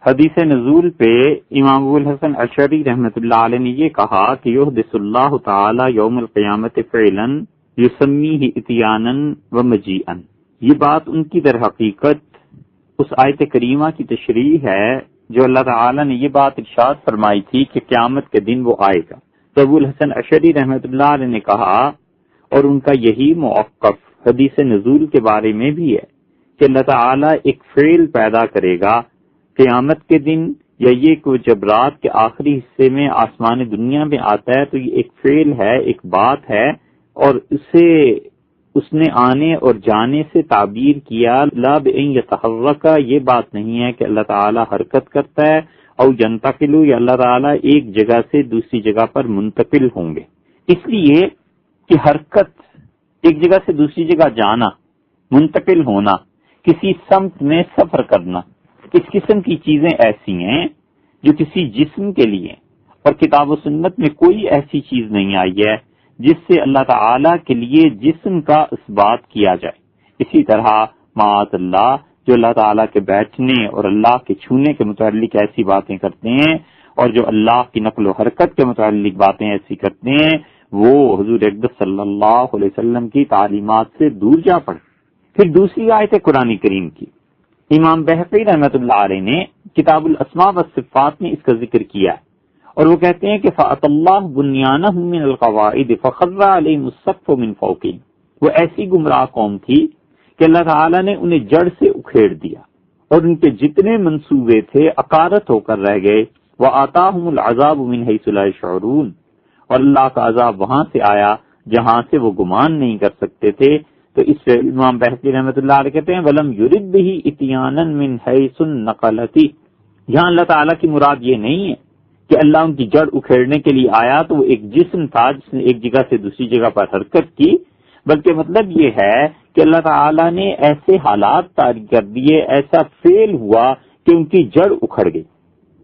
حدیث نزول پہ امام ابو الحسن اشعری رحمۃ اللہ علیہ نے یہ کہا کہ یحدث اللہ تعالی یوم القیامت فعلا یسمیہ اتیانا و مجیئا، یہ بات ان کی در حقیقت اس آیت کریمہ کی تشریح ہے جو اللہ تعالی نے یہ بات ارشاد فرمائی تھی کہ قیامت کے دن وہ آئے گا۔ تو ابو الحسن اشعری رحمۃ اللہ علیہ نے کہا، اور ان کا یہی موقف حدیث نزول کے بارے میں بھی ہے کہ اللہ تعالی ایک فعل پیدا کرے گا قیامت کے دن، یا یہ کہ جب رات کے آخری حصے میں آسمان دنیا میں آتا ہے تو یہ ایک فعل ہے، ایک بات ہے، اور اسے اس نے آنے اور جانے سے تعبیر کیا لا بان یتحرک، یہ بات نہیں ہے کہ اللہ تعالی حرکت کرتا ہے، او ینتقل، یا اللہ تعالی ایک جگہ سے دوسری جگہ پر منتقل ہوں گے۔ اس لیے کہ حرکت، ایک جگہ سے دوسری جگہ جانا، منتقل ہونا، کسی سمت میں سفر کرنا، اس قسم کی چیزیں ایسی ہیں جو کسی جسم کے لیے، اور کتاب و سنت میں کوئی ایسی چیز نہیں آئی ہے جس سے اللہ تعالی کے لیے جسم کا اثبات کیا جائے۔ اسی طرح معاذ اللہ جو اللہ تعالیٰ کے بیٹھنے اور اللہ کے چھونے کے متعلق ایسی باتیں کرتے ہیں، اور جو اللہ کی نقل و حرکت کے متعلق باتیں ایسی کرتے ہیں، وہ حضور اقدس صلی اللہ علیہ وسلم کی تعلیمات سے دور جا پڑے۔ پھر دوسری آیت قرآن کریم کی امام بہقی رحمۃ اللہ علیہ نے کتاب الاسماء والصفات میں اس کا ذکر کیا ہے، اور وہ کہتے ہیں کہ فَأَتَى اللَّهُ بُنْيَانَهُمْ مِنَ الْقَوَاعِدِ فَخَرَّ عَلَيْهِمُ السَّقْفُ مِنْ فَوْقِهِمْ، وہ ایسی گمراہ قوم تھی کہ اللہ تعالیٰ نے انہیں جڑ سے اکھیڑ دیا، اور ان کے جتنے منصوبے تھے عقارت ہو کر رہ گئے۔ وَآتَاهُمُ الْعَذَابُ مِنْ حَيْثُ لَا يَشْعُرُونَ، اور اللہ کا عذاب وہاں سے آیا جہاں سے وہ گمان نہیں کر سکتے تھے۔ تو اس سے امام بہقی رحمۃ اللہ علیہ کہتے ہیں وَلَمْ يُرِدْ بِهِ اتْيَانًا مِنْ حَيْثُ النَّقَلَةِ، یہاں اللہ تعالیٰ کی مراد یہ نہیں ہے کہ اللہ ان کی جڑ اکھیڑنے کے لیے آیا تو وہ ایک جسم تھا جس نے ایک جگہ سے دوسری جگہ پر حرکت کی، بلکہ مطلب یہ ہے کہ اللہ تعالیٰ نے ایسے حالات طاری کر دیے، ایسا فعل ہوا کہ ان کی جڑ اکھڑ گئی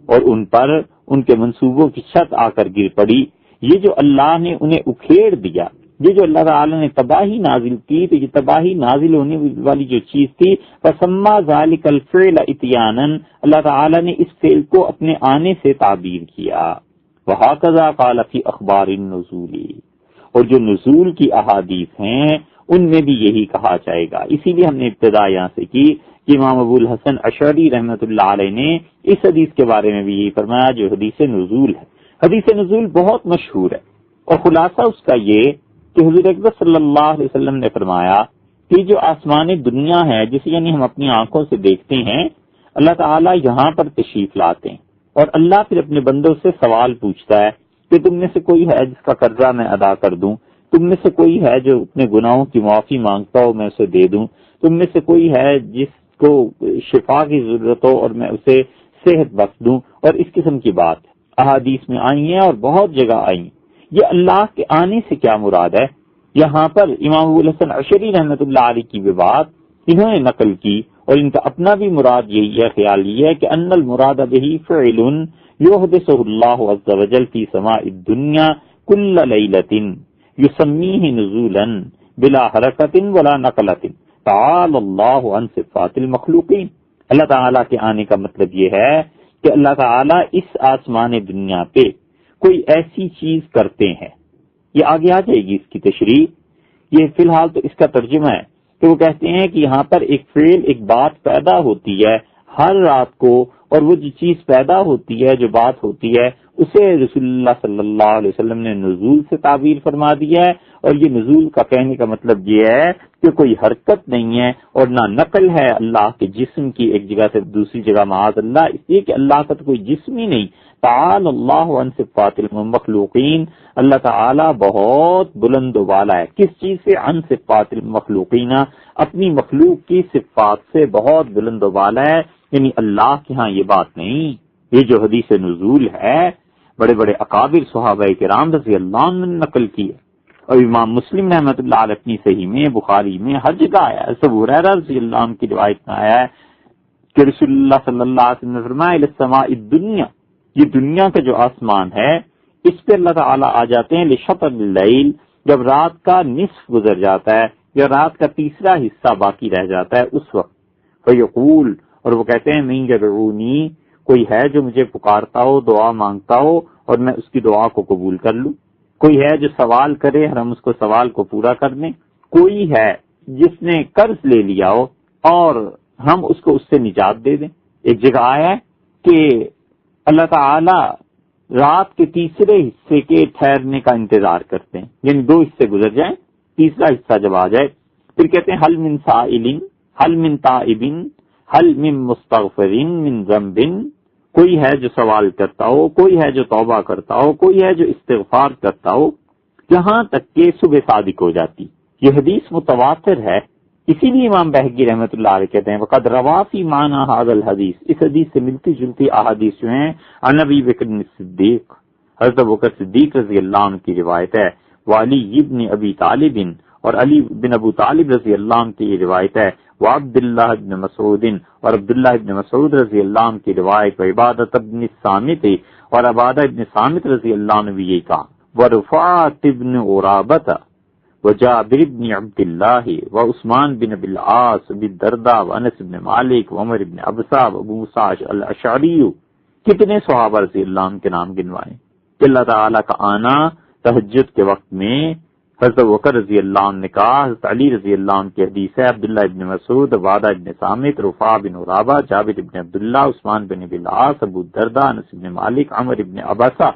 اور ان پر ان کے منصوبوں کی چھت آ کر گر پڑی۔ یہ جو اللہ نے انہیں اکھیڑ دیا، یہ جو اللہ تعالیٰ نے تباہی نازل کی، تو یہ تباہی نازل ہونے والی جو چیز تھی فَسَمَّا ذَلِكَ الْفِعْلَ اِتْيَانًا، اللہ تعالیٰ نے اس فعل کو اپنے آنے سے تعبیر کیا۔ وَهَكَذَا قَالَ فِي أَخْبَارِ النُّزُولِ، اور جو نزول کی احادیث ہیں ان میں بھی یہی کہا جائے گا۔ اسی لیے ہم نے ابتدا یہاں سے کی کہ امام ابو الحسن اشعری رحمۃ اللہ علیہ نے اس حدیث کے بارے میں بھی یہی فرمایا جو حدیث نزول ہے۔ حدیث نزول بہت مشہور ہے، اور خلاصہ اس کا یہ کہ حضور اقدس صلی اللہ علیہ وسلم نے فرمایا کہ جو آسمان دنیا ہے جسے یعنی ہم اپنی آنکھوں سے دیکھتے ہیں، اللہ تعالیٰ یہاں پر تشریف لاتے ہیں، اور اللہ پھر اپنے بندوں سے سوال پوچھتا ہے کہ تم میں سے کوئی ہے جس کا قرضہ میں ادا کر دوں، تم میں سے کوئی ہے جو اپنے گناہوں کی معافی مانگتا ہو میں اسے دے دوں، تم میں سے کوئی ہے جس کو شفا کی ضرورت ہو اور میں اسے صحت بخش دوں، اور اس قسم کی بات احادیث میں آئی ہیں اور بہت جگہ آئی ہیں۔ یہ اللہ کے آنے سے کیا مراد ہے؟ یہاں پر امام ابو الحسن اشعری رحمۃ اللہ علیہ کی بھی بات انہوں نے نقل کی، اور ان کا اپنا بھی مراد یہی ہے، خیال یہ ہے کہ ان المراد به فعل یحدثه اللہ عز وجل فی سماء الدنیا کل لیلۃ یسمیہ نزولا بلا حرکت ولا نقلۃ تعالی اللہ عن صفات المخلوقین۔ اللہ تعالیٰ کے آنے کا مطلب یہ ہے کہ اللہ تعالیٰ اس آسمان دنیا پہ کوئی ایسی چیز کرتے ہیں، یہ آگے آ جائے گی اس کی تشریح، یہ فی الحال تو اس کا ترجمہ ہے کہ وہ کہتے ہیں کہ یہاں پر ایک فعل، ایک بات پیدا ہوتی ہے ہر رات کو، اور وہ جو چیز پیدا ہوتی ہے، جو بات ہوتی ہے، اسے رسول اللہ صلی اللہ علیہ وسلم نے نزول سے تعبیر فرما دیا ہے۔ اور یہ نزول کا کہنے کا مطلب یہ ہے کہ کوئی حرکت نہیں ہے اور نہ نقل ہے اللہ کے جسم کی ایک جگہ سے دوسری جگہ، معاذ اللہ، اس لیے کہ اللہ کا تو کوئی جسم ہی نہیں۔ تعالی اللہ عن صفات المخلوقین، اللہ تعالی بہت بلند و بالا ہے، کس چیز سے؟ عن صفات المخلوقین، اپنی مخلوق کی صفات سے بہت بلند و بالا ہے، یعنی اللہ کے ہاں یہ بات نہیں۔ یہ جو حدیث نزول ہے بڑے بڑے اکابر صحابہ کرام رضی اللہ عنہ نے نقل کی ہے، اور امام مسلم رحمۃ اللہ علیہ اپنی صحیح میں، بخاری میں ہر جگہ آیا ہے۔ ابو ہریرہ رضی اللہ عنہ کی روایت میں آیا ہے کہ رسول اللہ صلی اللہ علیہ وسلم نے فرمایا الی السماء الدنیا، یہ دنیا کا جو آسمان ہے اس پہ اللہ تعالیٰ آ جاتے ہیں لشطر اللیل، جب رات کا نصف گزر جاتا ہے یا رات کا تیسرا حصہ باقی رہ جاتا ہے اس وقت، فیقول، اور وہ کہتے ہیں من یدعونی، کوئی ہے جو مجھے پکارتا ہو، دعا مانگتا ہو اور میں اس کی دعا کو قبول کر لوں، کوئی ہے جو سوال کرے اور ہم اس کو سوال کو پورا کر دیں، کوئی ہے جس نے قرض لے لیا ہو اور ہم اس کو اس سے نجات دے دیں۔ ایک جگہ آیا ہے کہ اللہ تعالی رات کے تیسرے حصے کے ٹھہرنے کا انتظار کرتے ہیں، یعنی 2 حصے گزر جائیں، تیسرا حصہ جب آ جائے پھر کہتے ہیں حل من سائل، حل من تائب، حل من مستغفر من ذنب، کوئی ہے جو سوال کرتا ہو، کوئی ہے جو توبہ کرتا ہو، کوئی ہے جو استغفار کرتا ہو، جہاں تک کہ صبح صادق ہو جاتی۔ یہ حدیث متواتر ہے، اسی لیے امام بہقی رحمۃ اللہ علیہ کہتے ہیں وقد روا فی معنی ھذا الحدیث، اس حدیث سے ملتی جلتی احادیث جو ہیں عن ابی بکر صدیق، حضرت ابوبکر صدیق رضی اللہ عنہ کی روایت ہے، وعلی ابن ابی طالب، اور علی بن ابو طالب رضی اللہ عنہ کی روایت ہے، وعبداللہ ابن مسعود، اور عبداللہ ابن مسعود رضی اللہ عنہ کی روایت، وعبادۃ ابن الصامت، اور عبادہ ابن صامت رضی اللہ عنہ بھی یہی کہا، ورفاعۃ ابن عرابۃ، وجابر بن عبد اللہ، وعثمان بن ابی العاص، بالدرداء، وانس بن مالک، وعمر بن ابسہ، وابو موسیٰ الاشعری، کتنے صحابہ رضی اللہ عنہ کے نام گنوائے کہ اللہ تعالیٰ کا آنا تہجد کے وقت میں حضرت ابوبکر رضی اللہ عنہ نے کہا، حضرت علی رضی اللہ عنہ کی حدیث ہے، عبداللہ ابن مسعود، عبادہ ابن صامت، رفاع بن عرابہ، جابر ابن عبداللہ، عثمان بن ابی العاص، ابو الدرداء، انس بن مالک، عمر ابن ابسہ،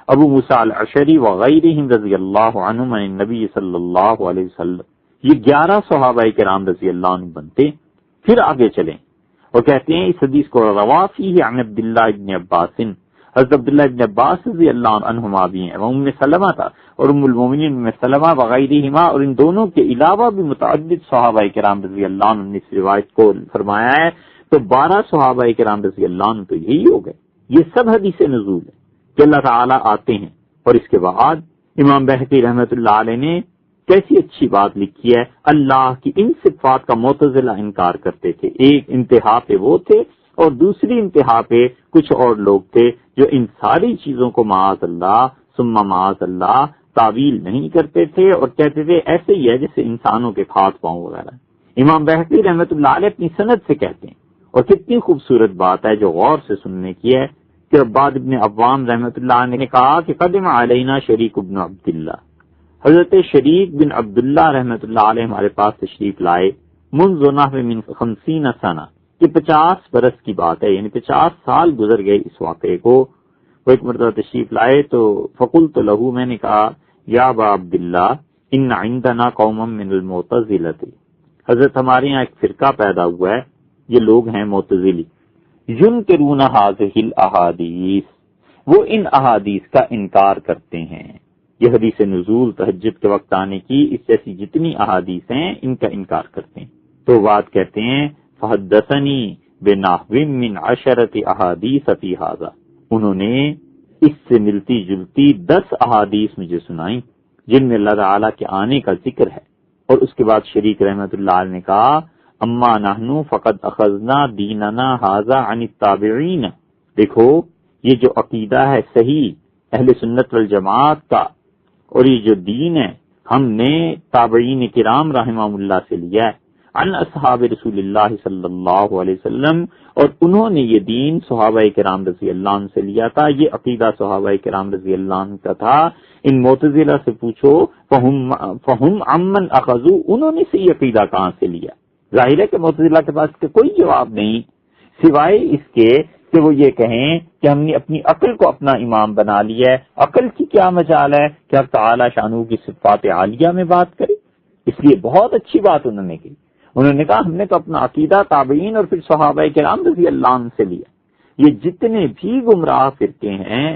ابو موسیٰ الاشعری وغیرہم رضی اللہ عنہم عن النبی صلی اللہ علیہ وسلم، یہ 11 صحابہ کرام رضی اللہ عنہ بنتے۔ پھر آگے چلیں اور کہتے ہیں اس حدیث کو روا فیہ عن عبداللہ ابن عباس، حضرت عبداللہ ابن عباس رضی اللہ عنہما بھی ہیں، ام سلمہ تھا اور ام المومنین ام سلمہ وغیرہما، اور ان دونوں کے علاوہ بھی متعدد صحابہ کرام رضی اللہ عنہ نے اس روایت کو فرمایا ہے، تو 12 صحابہ کرام رضی اللہ عنہ تو یہی ہو گئے۔ یہ سب حدیث نزول ہے کہ اللہ تعالیٰ آتے ہیں۔ اور اس کے بعد امام بہقی رحمۃ اللہ علیہ نے کیسی اچھی بات لکھی ہے، اللہ کی ان صفات کا معتزلہ انکار کرتے تھے، ایک انتہا پہ وہ تھے اور دوسری انتہا پہ کچھ اور لوگ تھے جو ان ساری چیزوں کو معاذ اللہ ثم معاذ اللہ تعویل نہیں کرتے تھے اور کہتے تھے ایسے ہی ہے جیسے انسانوں کے ہاتھ پاؤں وغیرہ۔ امام بہقی رحمۃ اللہ علیہ اپنی سند سے کہتے ہیں، اور کتنی خوبصورت بات ہے جو غور سے سننے کی ہے، کہ عباد ابن عوام رحمۃ اللہ نے کہا کہ قدم علینا شریک ابن عبداللہ، حضرت شریک بن عبداللہ رحمۃ اللہ علیہ ہمارے پاس تشریف لائے، منذ نحو من 50 سنہ، یہ 50 برس کی بات ہے، یعنی 50 سال گزر گئے اس واقعے کو۔ وہ ایک مرتبہ تشریف لائے تو فقلت لہو، میں نے کہا یا ابا عبداللہ ان عندنا قوما من المعتزلۃ، حضرت ہمارے یہاں ایک فرقہ پیدا ہوا ہے، یہ لوگ ہیں معتزلی، ينکرون هذه الاحادیث، وہ ان احادیث کا انکار کرتے ہیں، یہ حدیث نزول تہجد کے وقت آنے کی اس جیسی جتنی احادیث ہیں ان کا انکار کرتے ہیں۔ تو بات کہتے ہیں فحدثنی بنحو من 10 احادیث فی ھذا، انہوں نے اس سے ملتی جلتی 10 احادیث مجھے سنائی جن میں اللہ تعالیٰ کے آنے کا ذکر ہے۔ اور اس کے بعد شریک رحمۃ اللہ علیہ نے کہا اما نحنو فقد اخذنا دیننا ھذا عن التابعین، دیکھو یہ جو عقیدہ ہے صحیح اہل سنت والجماعت کا اور یہ جو دین ہے ہم نے تابعین کرام رحمہم اللہ سے لیا ہے، عن اصحاب رسول اللہ صلی اللہ علیہ وسلم، اور انہوں نے یہ دین صحابہ کرام رضی اللہ عنہ سے لیا تھا، یہ عقیدہ صحابہ کرام رضی اللہ عنہ کا تھا۔ ان معتزلہ سے پوچھو فہم عمن اخذوا، انہوں نے صحیح عقیدہ کہاں سے لیا؟ ظاہر ہے کہ معتزلہ کے پاس کوئی جواب نہیں سوائے اس کے کہ وہ یہ کہیں کہ ہم نے اپنی عقل کو اپنا امام بنا لیا ہے، عقل کی کیا مجال ہے کہ اب تعالی شانہ کی صفات عالیہ میں بات کرے؟ اس لیے بہت اچھی بات انہوں نے کی، انہوں نے کہا ہم نے تو اپنا عقیدہ تابعین اور پھر صحابہ کرام رضی اللہ عنہ سے لیا۔ یہ جتنے بھی گمراہ فرقے ہیں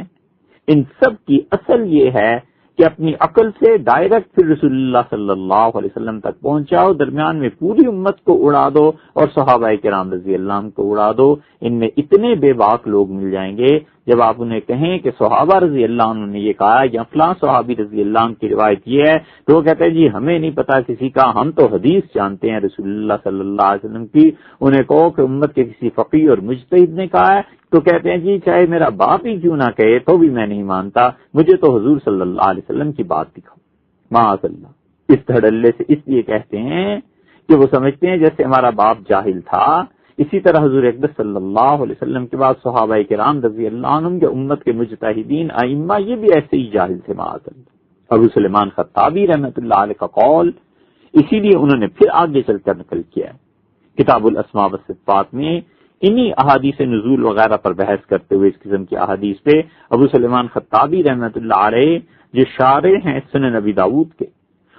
ان سب کی اصل یہ ہے کہ اپنی عقل سے ڈائریکٹ پھر رسول اللہ صلی اللہ علیہ وسلم تک پہنچاؤ، درمیان میں پوری امت کو اڑا دو اور صحابہ کرام رضی اللہ عنہ کو اڑا دو۔ ان میں اتنے بے باک لوگ مل جائیں گے جب آپ انہیں کہیں کہ صحابہ رضی اللہ عنہ نے یہ کہا یا فلاں صحابی رضی اللہ عنہ کی روایت یہ ہے، تو وہ کہتے ہیں جی ہمیں نہیں پتا کسی کا، ہم تو حدیث جانتے ہیں رسول اللہ صلی اللہ علیہ وسلم کی۔ انہیں کہو کہ امت کے کسی فقیہ اور مجتہد نے کہا ہے تو کہتے ہیں جی چاہے میرا باپ ہی کیوں نہ کہے تو بھی میں نہیں مانتا، مجھے تو حضور صلی اللہ علیہ وسلم کی بات دکھاؤ۔ معاذ اللہ، اس دھڑلے سے اس لیے کہتے ہیں کہ وہ سمجھتے ہیں جیسے ہمارا باپ جاہل تھا، اسی طرح حضور اقدس صلی اللہ علیہ وسلم کے بعد صحابہ کرام رضی اللہ عنہم کے امت کے مجتہدین ائمہ یہ بھی ایسے ہی جاہل تھے معاذ اللہ۔ ابو سلیمان خطابی رحمۃ اللہ علیہ کا قول اسی لیے انہوں نے پھر آگے چل کر نقل کیا ہے کتاب الاسماء والصفات میں، انہی احادیث نزول وغیرہ پر بحث کرتے ہوئے اس قسم کی احادیث پہ ابو سلیمان خطابی رحمۃ اللہ علیہ جو شارح ہیں سنن نبی داؤد کے،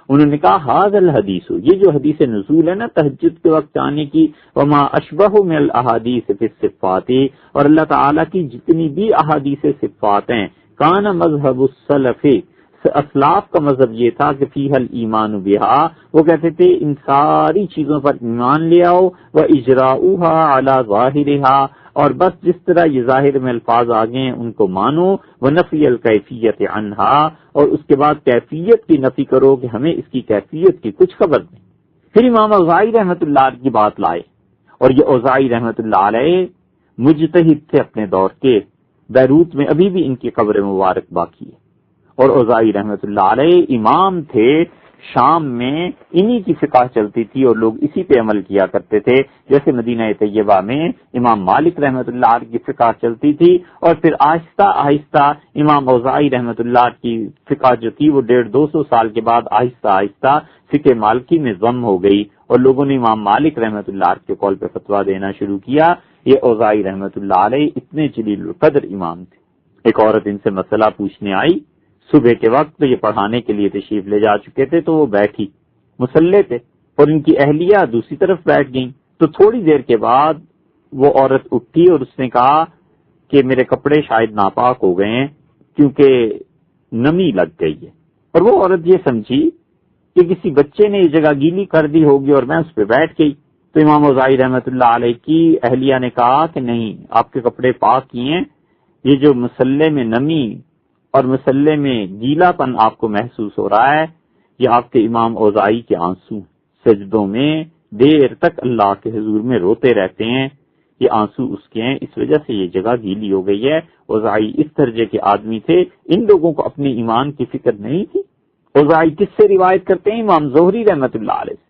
انہوں نے کہا ھذا الحدیث، یہ جو حدیث نزول ہے نا تہجد کے وقت آنے کی، وما اشبہ من الاحادیث فی الصفات، اور اللہ تعالیٰ کی جتنی بھی احادیث صفات ہیں، کان مذہب السلف، اسلاف کا مذہب یہ تھا کہ فیہ الایمان بہا، وہ کہتے تھے ان ساری چیزوں پر ایمان لے آؤ، واجراؤھا علی ظاہرھا، اور بس جس طرح یہ ظاہر میں الفاظ آگے ہیں ان کو مانو، ونفی الکیفیت عنہا، اور اس کے بعد کیفیت کی نفی کرو کہ ہمیں اس کی کیفیت کی کچھ خبر نہیں۔ پھر امام اوزاعی رحمۃ اللہ علیہ کی بات لائے، اور یہ اوزاعی رحمۃ اللہ علیہ مجتہد تھے اپنے دور کے، بیروت میں ابھی بھی ان کی قبر مبارک باقی ہے، اور اوزاعی رحمۃ اللہ علیہ امام تھے، شام میں انہی کی فقہ چلتی تھی اور لوگ اسی پہ عمل کیا کرتے تھے، جیسے مدینہ طیبہ میں امام مالک رحمۃ اللہ علیہ کی فقہ چلتی تھی، اور پھر آہستہ آہستہ امام اوزاعی رحمۃ اللہ کی فقہ جو تھی وہ 150-200 سال کے بعد آہستہ آہستہ فقہ مالکی میں ضم ہو گئی، اور لوگوں نے امام مالک رحمۃ اللہ علیہ کے قول پہ فتویٰ دینا شروع کیا۔ یہ اوزاعی رحمۃ اللہ علیہ اتنے جلیل القدر امام تھے۔ ایک عورت ان سے مسئلہ پوچھنے آئی صبح کے وقت، تو یہ پڑھانے کے لیے تشریف لے جا چکے تھے، تو وہ بیٹھی مصلی پہ، اور ان کی اہلیہ دوسری طرف بیٹھ گئیں۔ تو تھوڑی دیر کے بعد وہ عورت اٹھی اور اس نے کہا کہ میرے کپڑے شاید ناپاک ہو گئے ہیں کیونکہ نمی لگ گئی ہے، اور وہ عورت یہ سمجھی کہ کسی بچے نے یہ جگہ گیلی کر دی ہوگی اور میں اس پہ بیٹھ گئی۔ تو امام اوزاعی رحمۃ اللہ علیہ کی اہلیہ نے کہا کہ نہیں، آپ کے کپڑے پاک ہی ہیں، یہ جو مصلی میں نمی اور مصلی میں گیلا پن آپ کو محسوس ہو رہا ہے، یہ آپ کے امام اوزاعی کے آنسو، سجدوں میں دیر تک اللہ کے حضور میں روتے رہتے ہیں، یہ آنسو اس کے ہیں، اس وجہ سے یہ جگہ گیلی ہو گئی ہے۔ اوزاعی اس درجے کے آدمی تھے، ان لوگوں کو اپنے ایمان کی فکر نہیں تھی۔ اوزاعی کس سے روایت کرتے ہیں؟ امام زہری رحمۃ اللہ علیہ۔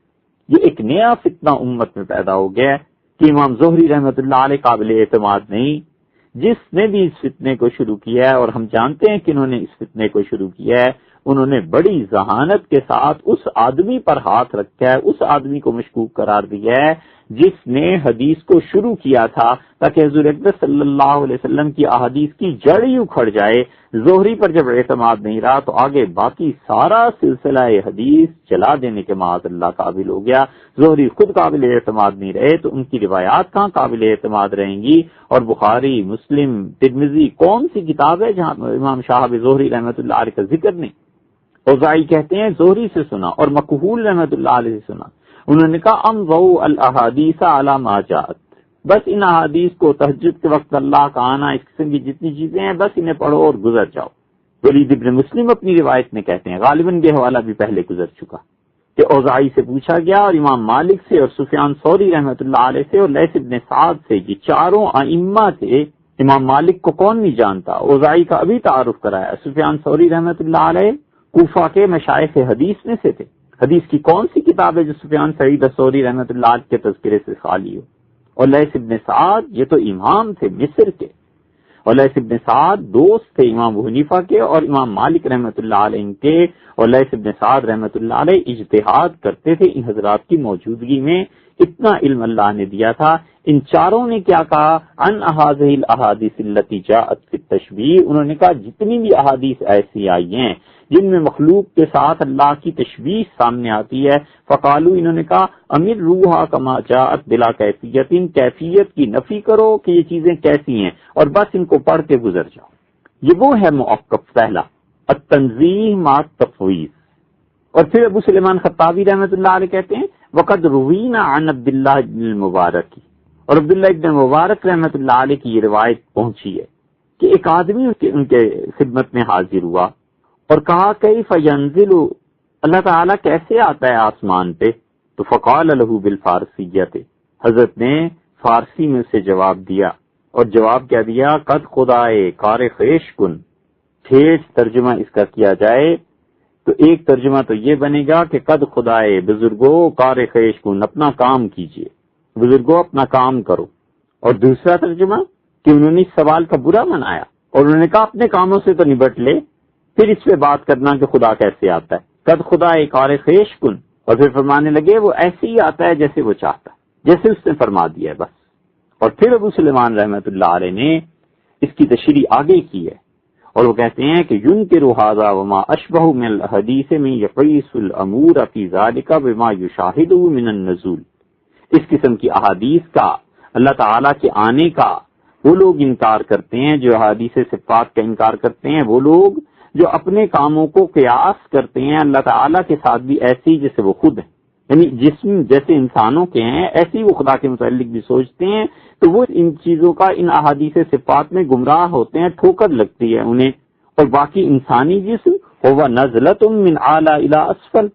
یہ ایک نیا فتنہ امت میں پیدا ہو گیا کہ امام زہری رحمۃ اللہ علیہ قابل اعتماد نہیں۔ جس نے بھی اس فتنے کو شروع کیا ہے، اور ہم جانتے ہیں کہ انہوں نے اس فتنے کو شروع کیا ہے، انہوں نے بڑی ذہانت کے ساتھ اس آدمی پر ہاتھ رکھا ہے، اس آدمی کو مشکوک قرار دیا ہے جس نے حدیث کو شروع کیا تھا، تاکہ حضور اقدس صلی اللہ علیہ وسلم کی احادیث کی جڑ ہی اکھڑ جائے۔ زہری پر جب اعتماد نہیں رہا تو آگے باقی سارا سلسلہ حدیث چلا دینے کے معاذ اللہ قابل ہو گیا۔ زہری خود قابل اعتماد نہیں رہے تو ان کی روایات کہاں قابل اعتماد رہیں گی؟ اور بخاری، مسلم، ترمذی کون سی کتاب ہے جہاں امام شاہب زہری رحمۃ اللہ علیہ کا ذکر نہیں؟ اوزاعی کہتے ہیں زہری سے سنا اور مکحول رحمۃ اللہ علیہ سے سنا، انہوں نے کہا امضوا الاحادیث علی ما جاءت، بس ان احادیث کو تہجد کے وقت اللہ کا آنا، اس قسم کی جتنی چیزیں ہیں بس انہیں پڑھو اور گزر جاؤ۔ ولید ابن مسلم اپنی روایت میں کہتے ہیں، غالباً یہ حوالہ بھی پہلے گزر چکا، کہ اوزاعی سے پوچھا گیا اور امام مالک سے اور سفیان ثوری رحمۃ اللہ علیہ سے اور لیث ابن سعد سے، یہ چاروں ائمہ تھے۔ امام مالک کو کون نہیں جانتا؟ اوزاعی کا ابھی تعارف کرایا۔ سفیان ثوری رحمۃ اللہ علیہ کوفہ کے مشائخ حدیث میں سے تھے۔ حدیث کی کون سی کتاب ہے جو سفیان سعید ثوری رحمۃ اللہ علیہ کے تذکرے سے خالی ہو؟ اور لیث ابن سعد یہ تو امام تھے مصر کے، اور لیث ابن سعد دوست تھے امام ابو حنیفہ کے اور امام مالک رحمۃ اللہ علیہ کے، اور لیث ابن سعد رحمۃ اللہ علیہ اجتہاد کرتے تھے ان حضرات کی موجودگی میں، اتنا علم اللہ نے دیا تھا۔ ان چاروں نے کیا کہا؟ ان هذه الاحاديث التي جاءت في التشبیہ، انہوں نے کہا جتنی بھی احادیث ایسی آئی ہیں جن میں مخلوق کے ساتھ اللہ کی تشبیہ سامنے آتی ہے، فقالوا، انہوں نے کہا امر روحا کما جاءت بلا کیفیت، کیفیت کی نفی کرو کہ یہ چیزیں کیسی ہیں اور بس ان کو پڑھ کے گزر جاؤ۔ یہ وہ ہے موقف پہلا، التنزیہ مع التفویض۔ اور پھر ابو سلیمان خطابی رحمۃ اللہ علیہ کہتے ہیں وقد روینا عن عبداللہ بن المبارک، اور عبداللہ ابن مبارک رحمۃ اللہ علیہ کی یہ روایت پہنچی ہے کہ ایک آدمی ان کے خدمت میں حاضر ہوا اور کہا کیف ینزل، اللہ تعالیٰ کیسے آتا ہے آسمان پہ؟ تو فقال له بالفارسیت، حضرت نے فارسی میں اسے جواب دیا، اور جواب کیا دیا؟ قد خدائے کار خیش کن، ٹھیٹ ترجمہ اس کا کیا جائے تو ایک ترجمہ تو یہ بنے گا کہ قد خدائے بزرگو کار خیش کن، اپنا کام کیجئے، بزرگوں اپنا کام کرو، اور دوسرا ترجمہ کہ انہوں نے اس سوال کا برا منایا اور انہوں نے کہا اپنے کاموں سے تو نبٹ لے، پھر اس پہ بات کرنا کہ خدا کیسے آتا ہے، قد خدا ایک اور خیش کن، اور پھر فرمانے لگے وہ ایسے ہی آتا ہے جیسے وہ چاہتا ہے، جیسے اس نے فرما دیا ہے بس۔ اور پھر ابو سلیمان رحمۃ اللہ علیہ نے اس کی تشریح آگے کی ہے، اور وہ کہتے ہیں کہ ينکر ھذا وما اشبہ من الحدیث من یقیس الامور فی ذلک بما یشاہدہ من النزول، اس قسم کی احادیث کا، اللہ تعالیٰ کے آنے کا وہ لوگ انکار کرتے ہیں، جو احادیث صفات کا انکار کرتے ہیں، وہ لوگ جو اپنے کاموں کو قیاس کرتے ہیں اللہ تعالیٰ کے ساتھ بھی ایسے ہی جیسے وہ خود ہیں، یعنی جسم جیسے انسانوں کے ہیں ایسے ہی وہ خدا کے متعلق بھی سوچتے ہیں، تو وہ ان چیزوں کا ان احادیث صفات میں گمراہ ہوتے ہیں، ٹھوکر لگتی ہے انہیں۔ اور باقی انسانی جسم هو نزلۃ من اعلی الی اسفل،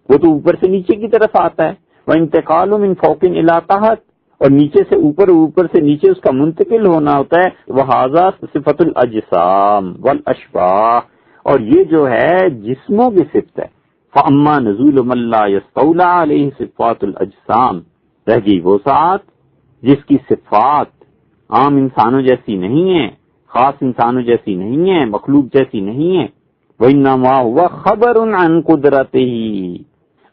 وہ تو اوپر سے نیچے کی طرف آتا ہے، وانتقال من فوق الی تحت، اور نیچے سے اوپر، اوپر سے نیچے اس کا منتقل ہونا ہوتا ہے، وہذا صفۃ الاجسام والاشباح، اور یہ جو ہے جسموں کی صفت ہے۔ فاما نزول من لا یستولی علیہ صفات الاجسام، رہ گئی وہ ساتھ جس کی صفات عام انسانوں جیسی نہیں ہے، خاص انسانوں جیسی نہیں ہے، مخلوق جیسی نہیں ہے، وانما هو خبر عن قدرتہ،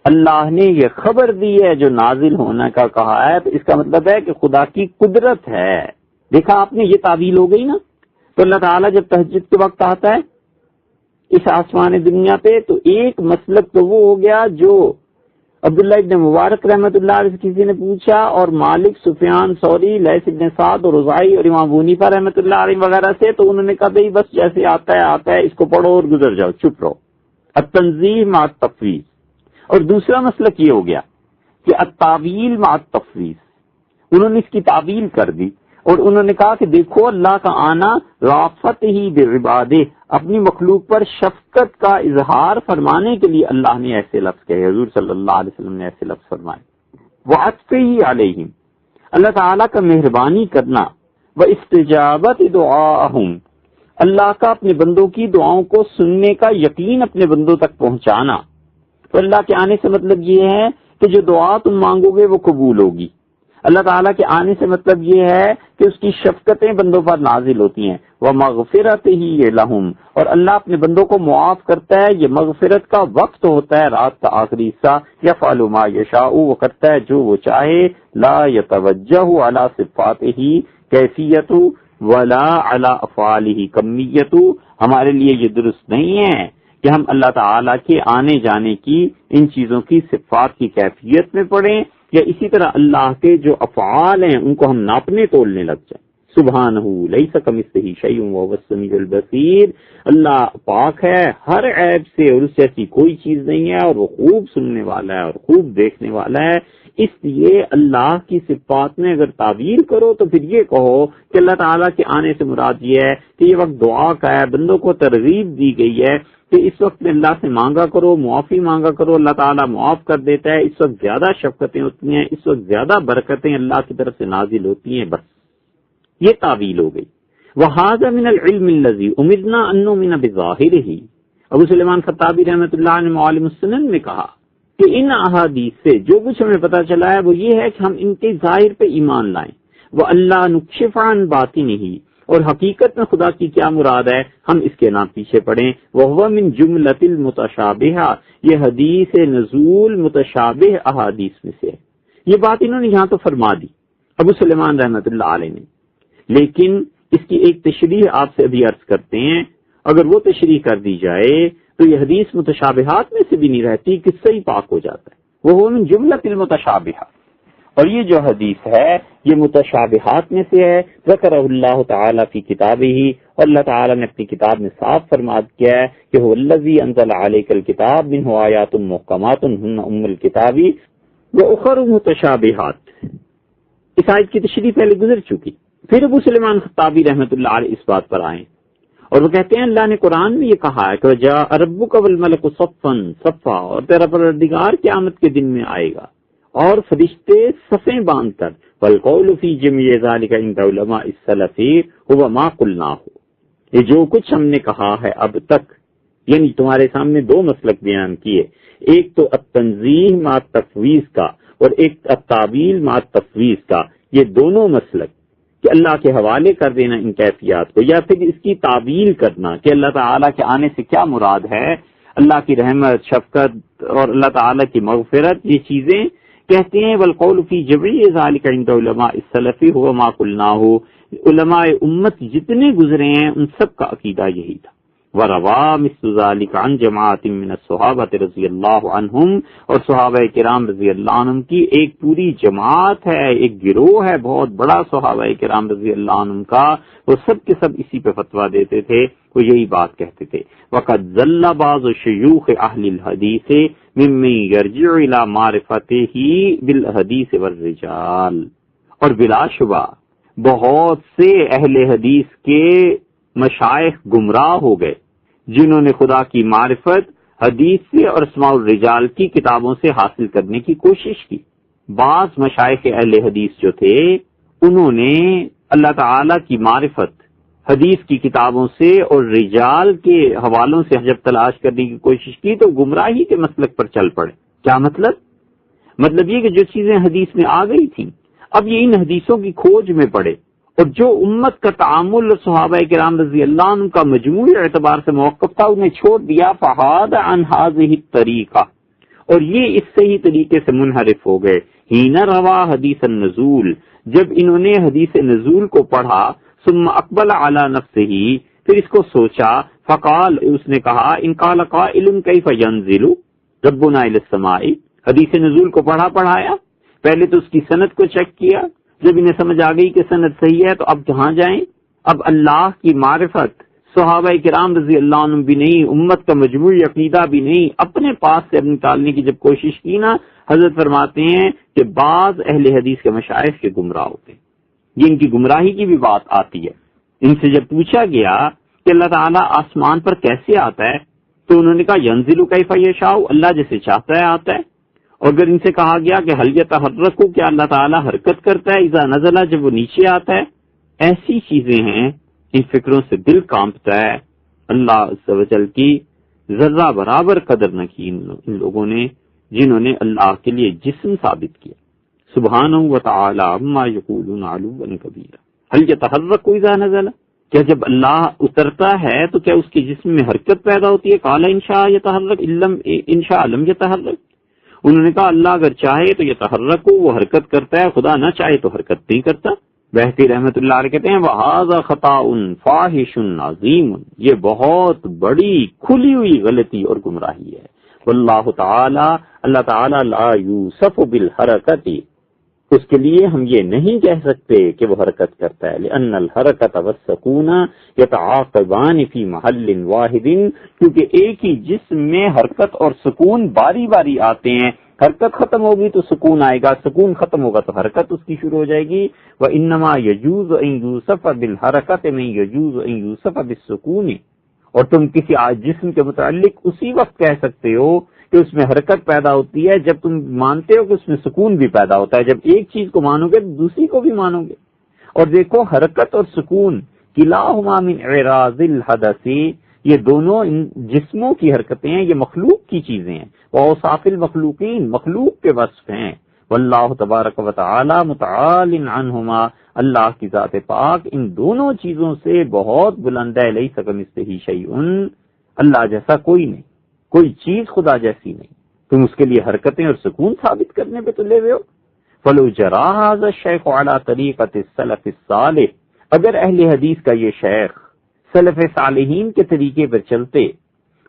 اللہ نے یہ خبر دی ہے جو نازل ہونے کا کہا ہے، تو اس کا مطلب ہے کہ خدا کی قدرت ہے۔ دیکھا آپ نے، یہ تعویل ہو گئی نا۔ تو اللہ تعالیٰ جب تہجد کے وقت آتا ہے اس آسمان دنیا پہ، تو ایک مسلک تو وہ ہو گیا جو عبداللہ ابن مبارک رحمۃ اللہ علیہ سے کسی نے پوچھا، اور مالک، سفیان ثوری، لیث ابن سعد اور رضائی اور امام ابو حنیفہ رحمۃ اللہ علیہ وغیرہ سے، تو انہوں نے کہا بھئی بس جیسے آتا ہے آتا ہے، اس کو پڑھو اور گزر جاؤ، چپ رہو، التنزیہ مع التفویض۔ اور دوسرا مسلک یہ ہو گیا کہ التاویل مع التفویض، انہوں نے اس کی تعویل کر دی اور انہوں نے کہا کہ دیکھو اللہ کا آنا رافت ہی بعبادہ، اپنی مخلوق پر شفقت کا اظہار فرمانے کے لیے اللہ نے ایسے لفظ کہے، حضور صلی اللہ علیہ وسلم نے ایسے لفظ فرمائے، وعطفہ علیہم، اللہ تعالیٰ کا مہربانی کرنا، واستجابت دعاہم، اللہ کا اپنے بندوں کی دعاؤں کو سننے کا یقین اپنے بندوں تک پہنچانا۔ تو اللہ کے آنے سے مطلب یہ ہے کہ جو دعا تم مانگو گے وہ قبول ہوگی۔ اللہ تعالیٰ کے آنے سے مطلب یہ ہے کہ اس کی شفقتیں بندوں پر نازل ہوتی ہیں، وَمَغْفِرَتِهِ لَهُمْ، اور اللہ اپنے بندوں کو معاف کرتا ہے۔ یہ مغفرت کا وقت ہوتا ہے، رات کا آخری حصہ، يَفْعَلُ مَا يَشَاءُ، وہ کرتا ہے جو وہ چاہے، لَا يَتَوَجَّهُ عَلَى صِفَاتِهِ كَيْفِيَّةُ وَلَا عَلَى أَفْعَالِهِ كَمِّيَّةُ، ہمارے لیے یہ درست نہیں ہے کہ ہم اللہ تعالیٰ کے آنے جانے کی ان چیزوں کی صفات کی کیفیت میں پڑھیں، یا اسی طرح اللہ کے جو افعال ہیں ان کو ہم ناپنے تولنے لگ جائیں۔ سبحانہ لیس کمثلہ شیء وہو السمیع البصیر، اللہ پاک ہے ہر عیب سے اور اس جیسی کوئی چیز نہیں ہے، اور وہ خوب سننے والا ہے اور خوب دیکھنے والا ہے۔ اس لیے اللہ کی صفات میں اگر تعویل کرو تو پھر یہ کہو کہ اللہ تعالیٰ کے آنے سے مراد یہ ہے کہ یہ وقت دعا کا ہے، بندوں کو ترغیب دی گئی ہے کہ اس وقت میں اللہ سے مانگا کرو، معافی مانگا کرو، اللہ تعالیٰ معاف کر دیتا ہے، اس وقت زیادہ شفقتیں ہوتی ہیں، اس وقت زیادہ برکتیں اللہ کی طرف سے نازل ہوتی ہیں، بس یہ تعویل ہو گئی۔ وَهَذَا مِنَ الْعِلْمِ الَّذِي أُمِرْنَا أَن نُؤْمِنَ بِظَاهِرِهِ، ابو سلیمان خطابی رحمۃ اللہ نے معالم السنن میں کہا کہ ان احادیث سے جو کچھ ہمیں پتہ چلا ہے وہ یہ ہے کہ ہم ان کے ظاہر پہ ایمان لائیں، وَأَلَّا نُكْشِفَ عَن بَاطِنِهِ، اور حقیقت میں خدا کی کیا مراد ہے ہم اس کے نام پیچھے پڑیں۔ وَهُوَ مِن جُمْلَةِ الْمُتَشَابِهَةِ، یہ حدیث نزول متشابہ احادیث میں سے ہے۔ یہ بات انہوں نے یہاں تو فرما دی ابو سلیمان رحمۃ اللہ علیہ نے، لیکن اس کی ایک تشریح آپ سے ابھی عرض کرتے ہیں۔ اگر وہ تشریح کر دی جائے تو یہ حدیث متشابہات میں سے بھی نہیں رہتی، قصہ ہی پاک ہو جاتا ہے۔ وہ من جملۃ المتشابہہ، اور یہ جو حدیث ہے یہ متشابہات میں سے ہے۔ ذکرہ اللہ تعالیٰ فی کتابہ، اور اللہ تعالیٰ نے اپنی کتاب میں صاف فرما کیا ہے کہ هو الذی انزل علیک الکتاب منہ آیات محکمات ہن ام الکتاب واخر متشابہات۔ اس آیت کی تشریح پہلے گزر چکی۔ پھر ابو سلیمان خطابی رحمۃ اللہ علیہ اس بات پر آئے اور وہ کہتے ہیں اللہ نے قرآن میں یہ کہا ہے کہ جاء ربک والملک صفا صفا، اور تیرا پروردگار قیامت کے دن میں آئے گا اور فرشتے صفیں باندھ کر، والقول فی جمیع ذلک عند علماء السلف هو ما قلناه، یہ جو کچھ ہم نے کہا ہے اب تک، یعنی تمہارے سامنے دو مسلک بیان کیے، ایک تو التنزیہ مع التفویض کا، اور ایک تعویل مع تفویض کا، یہ دونوں مسلک کہ اللہ کے حوالے کر دینا ان کیفیات کو، یا پھر اس کی تعویل کرنا کہ اللہ تعالیٰ کے آنے سے کیا مراد ہے، اللہ کی رحمت، شفقت اور اللہ تعالیٰ کی مغفرت، یہ چیزیں کہتے ہیں والقول فی جمیع ذلک عند علماء السلف هو ما قلناه، علماء امت جتنے گزرے ہیں ان سب کا عقیدہ یہی تھا۔ وَرَوَى مِثْلُ ذَلِكَ عَنْ جَمَاعَةٍ مِّنَ الصُّحَابَةِ رضی اللہ عنہم، اور صحابہ کرام رضی اللہ عنہم کی ایک پوری جماعت ہے، ایک گروہ ہے بہت بڑا صحابہ کرام رضی اللہ عنہم کا، وہ سب کے سب اسی پہ فتویٰ دیتے تھے، وہ یہی بات کہتے تھے۔ وَقَدْ ذَلَّ بَعْضُ شُيُوخِ أَهْلِ الْحَدِيثِ مِمَّن يَرْجِعُ إِلَى مَعْرِفَتِهِ بِالْحَدِيثِ وَالرِّجَالِ، اور بلا شبہ بہت سے اہل حدیث کے مشائخ گمراہ ہو گئے جنہوں نے خدا کی معرفت حدیث سے اور اسماء الرجال کی کتابوں سے حاصل کرنے کی کوشش کی۔ بعض مشائخ اہل حدیث جو تھے انہوں نے اللہ تعالی کی معرفت حدیث کی کتابوں سے اور رجال کے حوالوں سے جب تلاش کرنے کی کوشش کی تو گمراہی کے مسلک پر چل پڑے۔ کیا مطلب یہ کہ جو چیزیں حدیث میں آ گئی تھیں اب یہ ان حدیثوں کی کھوج میں پڑے، اور جو امت کا تعامل صحابہ کرام رضی اللہ عنہ کا مجموعی اعتبار سے موقف تھا انہیں چھوڑ دیا۔ فحاد عن هذه الطریقہ، اور یہ اس صحیح طریقے سے منحرف ہو گئے۔ حین روا حدیث النزول، جب انہوں نے حدیث نزول کو پڑھا، ثم اقبل علی نفسہ، پھر اس کو سوچا، فقال، اس نے کہا، ان قال قائل کیف ینزل ربنا الی السماء، حدیث نزول کو پڑھایا، پہلے تو اس کی سند کو چیک کیا، جب انہیں سمجھ آ گئی کہ سند صحیح ہے تو اب کہاں جائیں؟ اب اللہ کی معرفت صحابہ کرام رضی اللہ عنہ بھی نہیں، امت کا مجموعی عقیدہ بھی نہیں، اپنے پاس سے نکالنے کی جب کوشش کی نا، حضرت فرماتے ہیں کہ بعض اہل حدیث کے مشائخ کے گمراہ ہوتے ہیں، یہ ان کی گمراہی کی بھی بات آتی ہے۔ ان سے جب پوچھا گیا کہ اللہ تعالیٰ آسمان پر کیسے آتا ہے تو انہوں نے کہا ینزل کیف یشاء، اللہ جیسے چاہتا ہے آتا ہے۔ اور اگر ان سے کہا گیا کہ حل یتحرک، کیا اللہ تعالیٰ حرکت کرتا ہے اذا نزل، جب وہ نیچے آتا ہے، ایسی چیزیں ہیں، ان فکروں سے دل کانپتا ہے۔ اللہ عز و جل کی ذرہ برابر قدر نہ کی ان لوگوں نے جنہوں نے اللہ کے لیے جسم ثابت کیا۔ سبحانہ و تعالی عما یقولون علوا کبیرا۔ حل یتحرک اذا نزل، کیا جب اللہ اترتا ہے تو کیا اس کے جسم میں حرکت پیدا ہوتی ہے؟ قال ان شاء یتحرک ان شاء لم یتحرک، انہوں نے کہا اللہ اگر چاہے تو یتحرک ہو، وہ حرکت کرتا ہے، خدا نہ چاہے تو حرکت نہیں کرتا۔ بہتی رحمت اللہ علیہ کہتے ہیں وَهَذَا خَطَأٌ فَاحِشٌ عَظِيمٌ، یہ بہت بڑی کھلی ہوئی غلطی اور گمراہی ہے۔ واللہ تعالی، اللہ تعالی لا یوصف بالحرکت، اس کے لیے ہم یہ نہیں کہہ سکتے کہ وہ حرکت کرتا ہے، لأن الحرکت والسکون یتعاقبان فی محل واحد، کیونکہ ایک ہی جسم میں حرکت اور سکون باری باری آتے ہیں، حرکت ختم ہوگی تو سکون آئے گا، سکون ختم ہوگا تو حرکت اس کی شروع ہو جائے گی۔ وانما یجوز ان یوصف بالحرکت من یجوز ان یوصف بالسکون، اور تم کسی جسم کے متعلق اسی وقت کہہ سکتے ہو کہ اس میں حرکت پیدا ہوتی ہے جب تم مانتے ہو کہ اس میں سکون بھی پیدا ہوتا ہے، جب ایک چیز کو مانو گے تو دوسری کو بھی مانو گے۔ اور دیکھو حرکت اور سکون کلاہما من اعراض الحدث، یہ دونوں ان جسموں کی حرکتیں ہیں، یہ مخلوق کی چیزیں ہیں، واوصاف المخلوقین، مخلوق کے وصف ہیں۔ واللہ تبارک و تعالی متعال عنہما، اللہ کی ذات پاک ان دونوں چیزوں سے بہت بلند ہے۔ لیس کمثلہ شیء، اللہ جیسا کوئی نہیں، کوئی چیز خدا جیسی نہیں، تم اس کے لیے حرکتیں اور سکون ثابت کرنے پہ تو لے ہوئے ہو۔ فلو جرا ھذا الشیخ علی طریقۃ السلف الصالح، اگر اہل حدیث کا یہ شیخ سلف صالحین کے طریقے پر چلتے،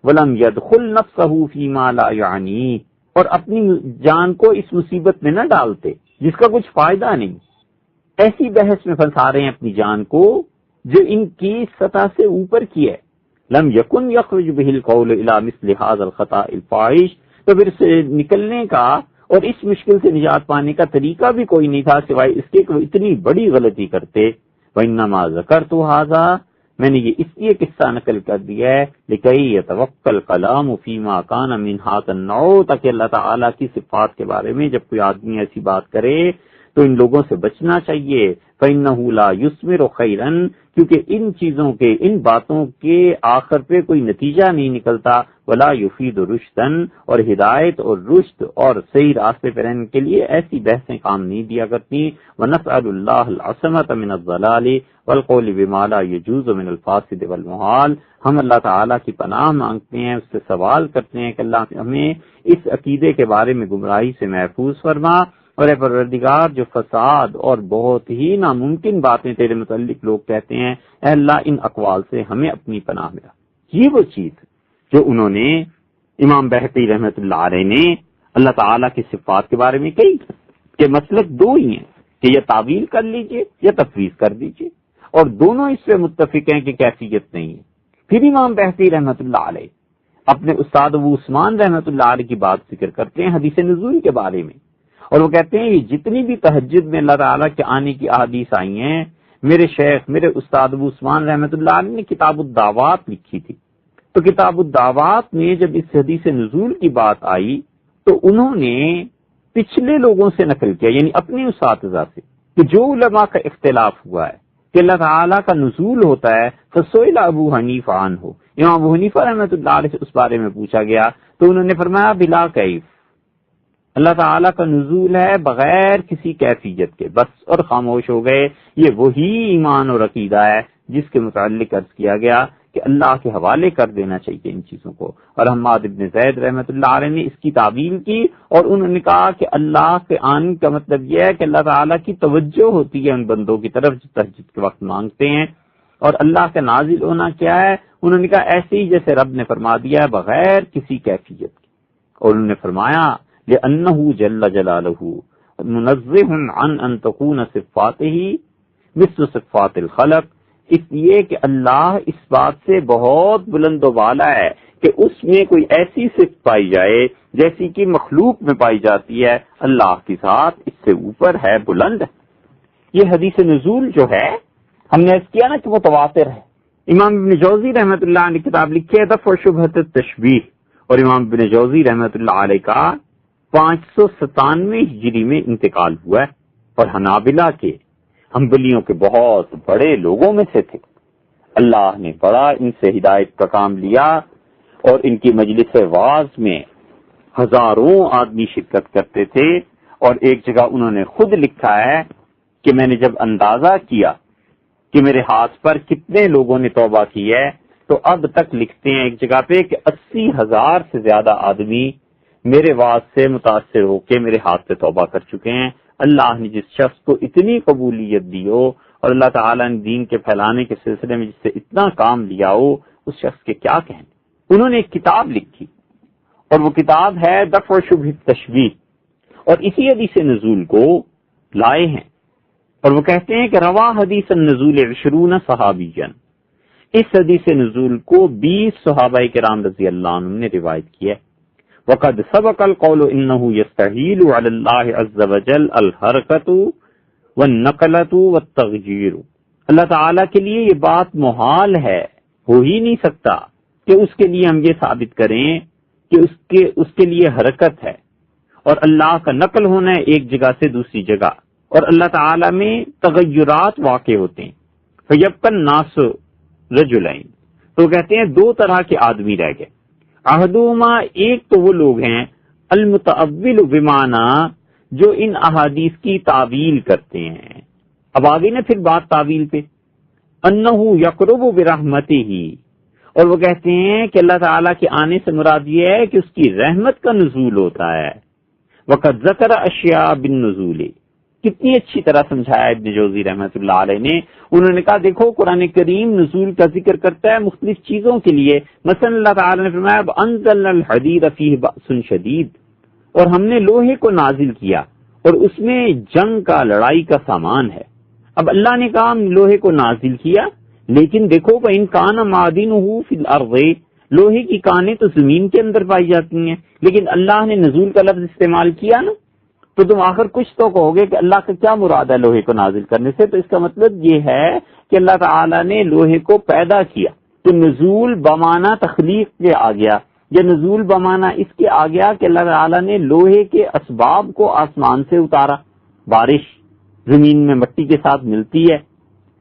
ولم يدخل نفسه فيما لا یعنی، اور اپنی جان کو اس مصیبت میں نہ ڈالتے جس کا کچھ فائدہ نہیں، ایسی بحث میں پھنسا رہے ہیں اپنی جان کو جو ان کی سطح سے اوپر کی ہے۔ لم یکن یخرج به القول الى مثل هذا الخطأ الفاحش، تو پھر سے نکلنے کا اور اس مشکل سے نجات پانے کا طریقہ بھی کوئی نہیں تھا سوائے اس کے کہ وہ اتنی بڑی غلطی کرتے۔ وانما ذکرت هذا، میں نے یہ اس لیے قصہ نقل کر دیا ہے لکی یتوقع الکلام فیما کان من ھذا النوع، تاکہ اللہ تعالیٰ کی صفات کے بارے میں جب کوئی آدمی ایسی بات کرے تو ان لوگوں سے بچنا چاہیے، فَإِنَّهُ لَا يُثْمِرُ خَيْرًا، کیونکہ ان چیزوں کے، ان باتوں کے آخر پہ کوئی نتیجہ نہیں نکلتا، وَلَا يُفِيدُ رُشْدًا، اور ہدایت اور رشد اور صحیح راستے پہ رہنے کے لیے ایسی بحثیں کام نہیں دیا کرتی۔ وَنَسْأَلُ اللَّهَ الْعَصْمَةَ مِنَ الضَّلَالِ وَالْقَوْلِ بِمَا لَا يَجُوزُ مِنَ الْفَاسِدِ وَالْمُحَالِ، ہم اللہ تعالیٰ کی پناہ مانگتے ہیں، اس سے سوال کرتے ہیں کہ اللہ ہمیں اس عقیدے کے بارے میں گمراہی سے محفوظ فرما، اور اے پروردگار جو فساد اور بہت ہی ناممکن باتیں تیرے متعلق لوگ کہتے ہیں، اے اللہ ان اقوال سے ہمیں اپنی پناہ ملا۔ یہ وہ چیز جو انہوں نے، امام بہقی رحمۃ اللہ علیہ نے اللہ تعالیٰ کی صفات کے بارے میں کہی کہ مسلک دو ہی ہیں کہ یا تعویل کر لیجئے یا تفویض کر دیجئے، اور دونوں اس سے متفق ہیں کہ کیفیت نہیں ہے۔ پھر امام بہقی رحمۃ اللہ علیہ اپنے استاد ابو عثمان رحمۃ اللہ علیہ کی بات ذکر کرتے ہیں حدیث نزول کے بارے میں، اور وہ کہتے ہیں یہ جتنی بھی تہجد میں اللہ تعالیٰ کے آنے کی احادیث آئی ہیں، میرے شیخ میرے استاد ابو عثمان رحمۃ اللہ علیہ نے کتاب الدعوات لکھی تھی، تو کتاب الدعوات میں جب اس حدیث نزول کی بات آئی تو انہوں نے پچھلے لوگوں سے نقل کیا، یعنی اپنے اساتذہ سے، کہ جو علماء کا اختلاف ہوا ہے کہ اللہ تعالیٰ کا نزول ہوتا ہے، فسئل ابو حنیفہ عنہ، امام ابو حنیفہ رحمۃ اللہ علیہ سے اس بارے میں پوچھا گیا تو انہوں نے فرمایا بلا کیف، اللہ تعالیٰ کا نزول ہے بغیر کسی کیفیت کے، بس، اور خاموش ہو گئے۔ یہ وہی ایمان اور عقیدہ ہے جس کے متعلق عرض کیا گیا کہ اللہ کے حوالے کر دینا چاہیے ان چیزوں کو۔ اور حماد ابن زید رحمۃ اللہ علیہ نے اس کی تعویل کی، اور انہوں نے کہا کہ اللہ کے آنے کا مطلب یہ ہے کہ اللہ تعالیٰ کی توجہ ہوتی ہے ان بندوں کی طرف جو تہجد کے وقت مانگتے ہیں، اور اللہ کا نازل ہونا کیا ہے، انہوں نے کہا ایسے ہی جیسے رب نے فرما دیا ہے بغیر کسی کیفیت کے، اور انہوں نے فرمایا لأنه جل جلالہ منزہ عن ان تکون صفاتہ مثل صفات الخلق، اس لیے کہ اللہ اس بات سے بہت بلند و بالا ہے کہ اس میں کوئی ایسی صفت پائی جائے جیسی کہ مخلوق میں پائی جاتی ہے، اللہ کی ذات اس سے اوپر ہے، بلند ہے۔ یہ حدیث نزول جو ہے ہم نے اس کیا نا کہ متواتر ہے۔ امام ابن جوزی رحمۃ اللہ علیہ نے کتاب لکھی ہے دفع شبہۃ التشبیہ، اور امام ابن جوزی رحمۃ اللہ علیہ کا 597 ہجری میں انتقال ہوا ہے، اور حنابلہ کے، حنبلیوں کے بہت بڑے لوگوں میں سے تھے۔ اللہ نے بڑا ان سے ہدایت کا کام لیا، اور ان کی مجلس واعظ میں ہزاروں آدمی شرکت کرتے تھے، اور ایک جگہ انہوں نے خود لکھا ہے کہ میں نے جب اندازہ کیا کہ میرے ہاتھ پر کتنے لوگوں نے توبہ کی ہے، تو اب تک لکھتے ہیں ایک جگہ پہ کہ 80,000 سے زیادہ آدمی میرے وعظ سے متاثر ہو کے میرے ہاتھ سے توبہ کر چکے ہیں۔ اللہ نے جس شخص کو اتنی قبولیت دی ہو، اور اللہ تعالیٰ نے دین کے پھیلانے کے سلسلے میں جس سے اتنا کام لیا ہو، اس شخص کے کیا کہنے۔ انہوں نے ایک کتاب لکھی، اور وہ کتاب ہے دفع شبہ التشبیہ، اور اسی حدیث نزول کو لائے ہیں، اور وہ کہتے ہیں کہ روا حدیث النزول 20 صحابیاً، اس حدیث نزول کو 20 صحابہ کرام رضی اللہ عنہم نے روایت کی ہے۔ وقد سبق القول انه يستحيل على الله عز وجل الحركة والنقلة والتغيير، اللہ تعالیٰ کے لیے یہ بات محال ہے، ہو ہی نہیں سکتا کہ اس کے لیے ہم یہ ثابت کریں کہ اس کے لیے حرکت ہے، اور اللہ کا نقل ہونا ہے ایک جگہ سے دوسری جگہ، اور اللہ تعالیٰ میں تغیرات واقع ہوتے ہیں۔ فیبقى الناس رجلین، تو کہتے ہیں دو طرح کے آدمی رہ گئے، احدہما، ایک تو وہ لوگ ہیں المتأول بمعنی، جو ان احادیث کی تعویل کرتے ہیں۔ اب آگے نا پھر بات تعویل پہ، انہ یقرب برحمتہ، اور وہ کہتے ہیں کہ اللہ تعالیٰ کے آنے سے مراد یہ ہے کہ اس کی رحمت کا نزول ہوتا ہے۔ وقد ذکر اشیاء بالنزول، کتنی اچھی طرح سمجھایا ابن جوزی رحمۃ اللہ علیہ نے۔ انہوں نے کہا دیکھو قرآن کریم نزول کا ذکر کرتا ہے مختلف چیزوں کے لیے، مثلا اللہ تعالیٰ نے فرمایا انزلنا الحدید فیہ بأس شدید، اور ہم نے لوہے کو نازل کیا اور اس میں جنگ کا، لڑائی کا سامان ہے۔ اب اللہ نے کہا ہم لوہے کو نازل کیا، لیکن دیکھو فإن کان معدنہ فی الارض، لوہے کی کانیں تو زمین کے اندر پائی جاتی ہیں، لیکن اللہ نے نزول کا لفظ استعمال کیا نا، تو تم آخر کچھ تو کہو گے کہ اللہ کا کیا مراد ہے لوہے کو نازل کرنے سے، تو اس کا مطلب یہ ہے کہ اللہ تعالیٰ نے لوہے کو پیدا کیا، تو نزول بمعنی تخلیق کے آ گیا، یا نزول بمعنی اس کے آ گیا کہ اللہ تعالیٰ نے لوہے کے اسباب کو آسمان سے اتارا، بارش، زمین میں مٹی کے ساتھ ملتی ہے،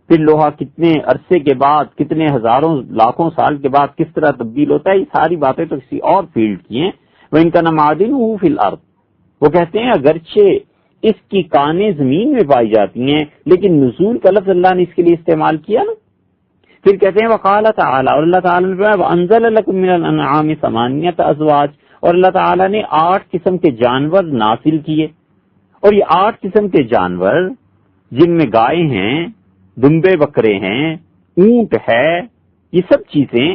پھر لوہا کتنے عرصے کے بعد، کتنے ہزاروں لاکھوں سال کے بعد کس طرح تبدیل ہوتا ہے، یہ ساری باتیں تو کسی اور فیلڈ کی ہیں. وہ ان کا نمادن فی الارض، وہ کہتے ہیں اگرچہ اس کی کانیں زمین میں پائی جاتی ہیں لیکن نزول کا لفظ اللہ نے اس کے لیے استعمال کیا نا. پھر کہتے ہیں وقال تعالی، اور اللہ تعالیٰ نے وانزل لکم من الانعام ثمانیۃ ازواج، اور اللہ تعالیٰ نے 8 قسم کے جانور نازل کیے. اور یہ 8 قسم کے جانور جن میں گائے ہیں، دمبے بکرے ہیں، اونٹ ہے، یہ سب چیزیں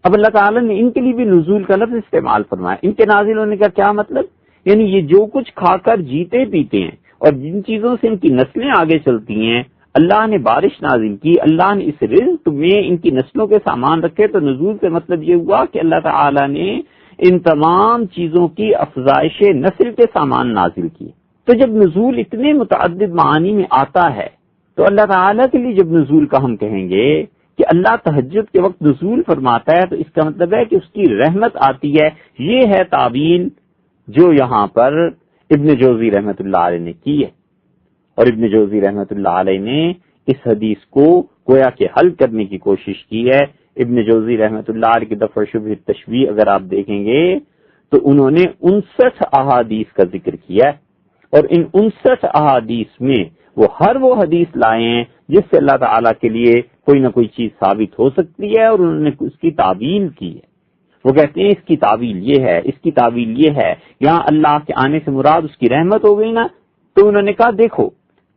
اب اللہ تعالیٰ نے ان کے لیے بھی نزول کا لفظ استعمال فرمایا. ان کے نازل ہونے کا کیا مطلب؟ یعنی یہ جو کچھ کھا کر جیتے پیتے ہیں اور جن چیزوں سے ان کی نسلیں آگے چلتی ہیں، اللہ نے بارش نازل کی، اللہ نے اس رزق میں ان کی نسلوں کے سامان رکھے. تو نزول سے مطلب یہ ہوا کہ اللہ تعالیٰ نے ان تمام چیزوں کی افزائش نسل کے سامان نازل کیے. تو جب نزول اتنے متعدد معانی میں آتا ہے تو اللہ تعالیٰ کے لیے جب نزول کا ہم کہیں گے کہ اللہ تہجد کے وقت نزول فرماتا ہے، تو اس کا مطلب ہے کہ اس کی رحمت آتی ہے. یہ ہے تعبیر جو یہاں پر ابن جوزی رحمت اللہ علیہ نے کی ہے. اور ابن جوزی رحمت اللہ علیہ نے اس حدیث کو گویا کہ حل کرنے کی کوشش کی ہے. ابن جوزی رحمت اللہ علیہ کی دفع شبہ تشبیہ اگر آپ دیکھیں گے تو انہوں نے 59 احادیث کا ذکر کیا ہے، اور ان 59 احادیث میں وہ حدیث لائے ہیں جس سے اللہ تعالیٰ کے لیے کوئی نہ کوئی چیز ثابت ہو سکتی ہے، اور انہوں نے اس کی تعویل کی ہے. وہ کہتے ہیں اس کی تعویل یہ ہے، اس کی تعویل یہ ہے. یہاں اللہ کے آنے سے مراد اس کی رحمت ہو گئی نا. تو انہوں نے کہا دیکھو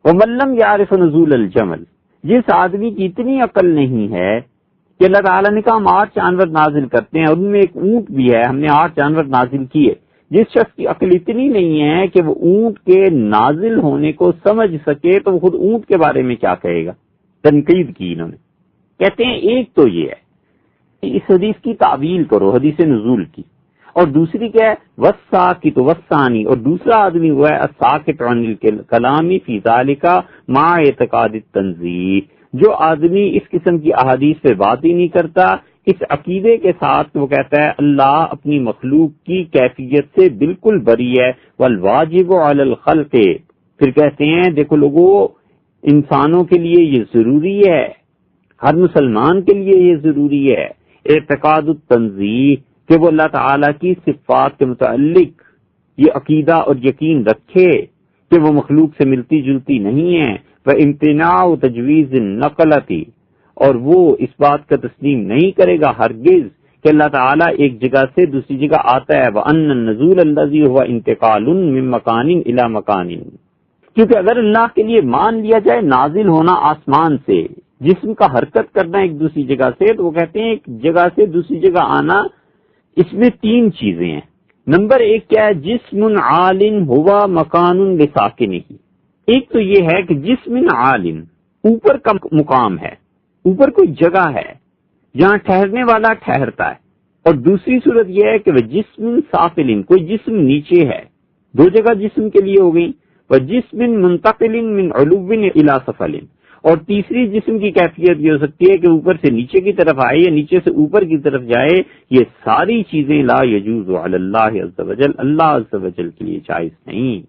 وَمَن لَّمْ يَعْرِفْ نُزُولَ الْجَمَلِ، جس آدمی کی اتنی عقل نہیں ہے کہ اللہ تعالیٰ نے کہا ہم 8 جانور نازل کرتے ہیں اور ان میں ایک اونٹ بھی ہے، ہم نے 8 جانور نازل کیے. جس شخص کی عقل اتنی نہیں ہے کہ وہ اونٹ کے نازل ہونے کو سمجھ سکے تو وہ خود اونٹ کے بارے میں کیا کہے گا. تنقید کی انہوں نے. کہتے ہیں ایک تو یہ ہے کہ اس حدیث کی تعویل کرو، حدیث نزول کی، اور دوسری کیا ہے وَالسَّاكِتُ وَالثَّانِي، اور دوسرا آدمی ہوا ہے الساکت عن الکلام فی ذالک مع اعتقاد التنزیہ، جو آدمی اس قسم کی احادیث پہ بات ہی نہیں کرتا اس عقیدے کے ساتھ وہ کہتا ہے اللہ اپنی مخلوق کی کیفیت سے بالکل بری ہے. والواجب علی الخلق، پھر کہتے ہیں دیکھو لوگوں انسانوں کے لیے یہ ضروری ہے، ہر مسلمان کے لیے یہ ضروری ہے اعتقاد التنزیہ کہ وہ اللہ تعالیٰ کی صفات کے متعلق یہ عقیدہ اور یقین رکھے کہ وہ مخلوق سے ملتی جلتی نہیں ہے. وامتناع تجویز النقلتی، اور وہ اس بات کا تسلیم نہیں کرے گا ہرگز کہ اللہ تعالیٰ ایک جگہ سے دوسری جگہ آتا ہے. وَأَنَّ النُّزُولَ الَّذِي هُوَ انتقال من مکان الى مکان، کیونکہ اگر اللہ کے لیے مان لیا جائے نازل ہونا آسمان سے، جسم کا حرکت کرنا ایک دوسری جگہ سے، تو وہ کہتے ہیں ایک جگہ سے دوسری جگہ آنا، اس میں 3 چیزیں ہیں. نمبر 1 کیا ہے جسم عالٍ ہوا مکان لساکنہ، ایک تو یہ ہے کہ جسم عالٍ اوپر کا مقام ہے، اوپر کوئی جگہ ہے جہاں ٹھہرنے والا ٹھہرتا ہے. اور دوسری صورت یہ ہے کہ وہ جسم سافل، کوئی جسم نیچے ہے. 2 جگہ جسم کے لیے ہو گئی. وہ جسم منتقل من علو الی سفل، اور تیسری جسم کی کیفیت یہ ہو سکتی ہے کہ اوپر سے نیچے کی طرف آئے یا نیچے سے اوپر کی طرف جائے. یہ ساری چیزیں لا یجوز علی اللہ عز وجل، اللہ عز وجل کے لیے جائز نہیں.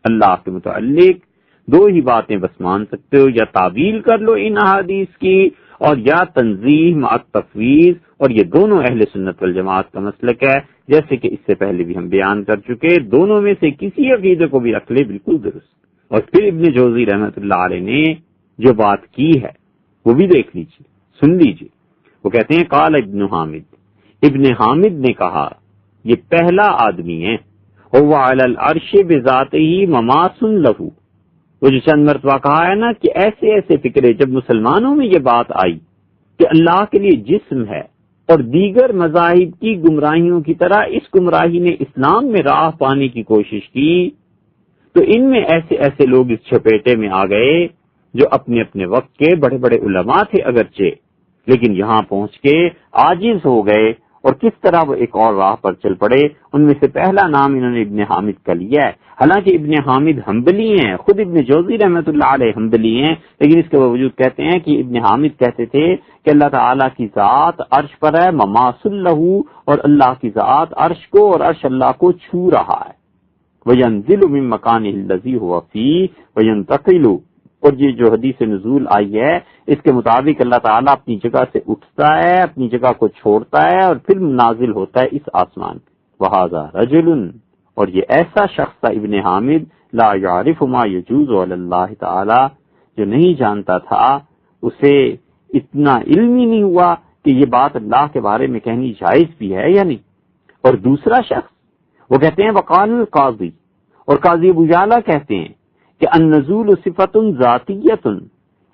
اللہ کے متعلق 2 ہی باتیں بس مان سکتے ہو، یا تعویل کر لو ان احادیث کی، اور یا تنزیہ مع تفویض. اور یہ دونوں اہل سنت والجماعت کا مسلک ہے، جیسے کہ اس سے پہلے بھی ہم بیان کر چکے. دونوں میں سے کسی عقیدے کو بھی رکھ لے بالکل درست. اور پھر ابن جوزی رحمت اللہ علیہ نے جو بات کی ہے وہ بھی دیکھ لیجیے، سن لیجیے. وہ کہتے ہیں قال ابن حامد، ابن حامد نے کہا یہ پہلا آدمی ہے، هو علی العرش بذاتہ مماس لہ. وہ جو چند مرتبہ کہا ہے نا کہ ایسے ایسے فکرے، جب مسلمانوں میں یہ بات آئی کہ اللہ کے لیے جسم ہے اور دیگر مذاہب کی گمراہیوں کی طرح اس گمراہی نے اسلام میں راہ پانے کی کوشش کی، تو ان میں ایسے ایسے لوگ اس چھپیٹے میں آ گئے جو اپنے اپنے وقت کے بڑے بڑے علماء تھے اگرچہ، لیکن یہاں پہنچ کے عاجز ہو گئے اور کس طرح وہ ایک اور راہ پر چل پڑے. ان میں سے پہلا نام انہوں نے ابن حامد کا لیا ہے. حالانکہ ابن حامد حنبلی ہیں، خود ابن جوزی رحمت اللہ علیہ حنبلی ہیں، لیکن اس کے باوجود کہتے ہیں کہ ابن حامد کہتے تھے کہ اللہ تعالیٰ کی ذات عرش پر ہے مماثل لہ، اور اللہ کی ذات عرش کو اور عرش اللہ کو چھو رہا ہے. وَيَنزِلُ مِن مَّكَانِهِ الَّذِي هُوَ فِيهِ وَيَنتَقِلُ اور یہ جو حدیث نزول آئی ہے اس کے مطابق اللہ تعالیٰ اپنی جگہ سے اٹھتا ہے، اپنی جگہ کو چھوڑتا ہے اور پھر نازل ہوتا ہے اس آسمان پہ۔ وَهَذَا رَجُلٌ، اور یہ ایسا شخص تھا ابن حامد، لا يعرف ما يجوز علی اللہ تعالی، جو نہیں جانتا تھا، اسے اتنا علم ہی نہیں ہوا کہ یہ بات اللہ کے بارے میں کہنی جائز بھی ہے یا نہیں۔ اور دوسرا شخص وہ کہتے ہیں وقال القاضی، اور قاضی ابو یعلا کہتے ہیں کہ النزول صفت ذاتیت،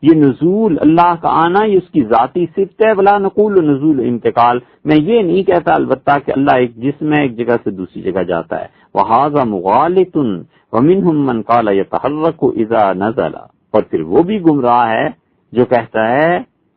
یہ نزول اللہ کا آنا یہ اس کی ذاتی صفت ہے، ولا نقول نزول انتقال، میں یہ نہیں کہتا البتہ کہ اللہ ایک جسم ہے، ایک جگہ سے دوسری جگہ جاتا ہے۔ وہذا مغالط ومنهم من قال يتحرك اذا نزل، اور پھر وہ بھی گمراہ ہے جو کہتا ہے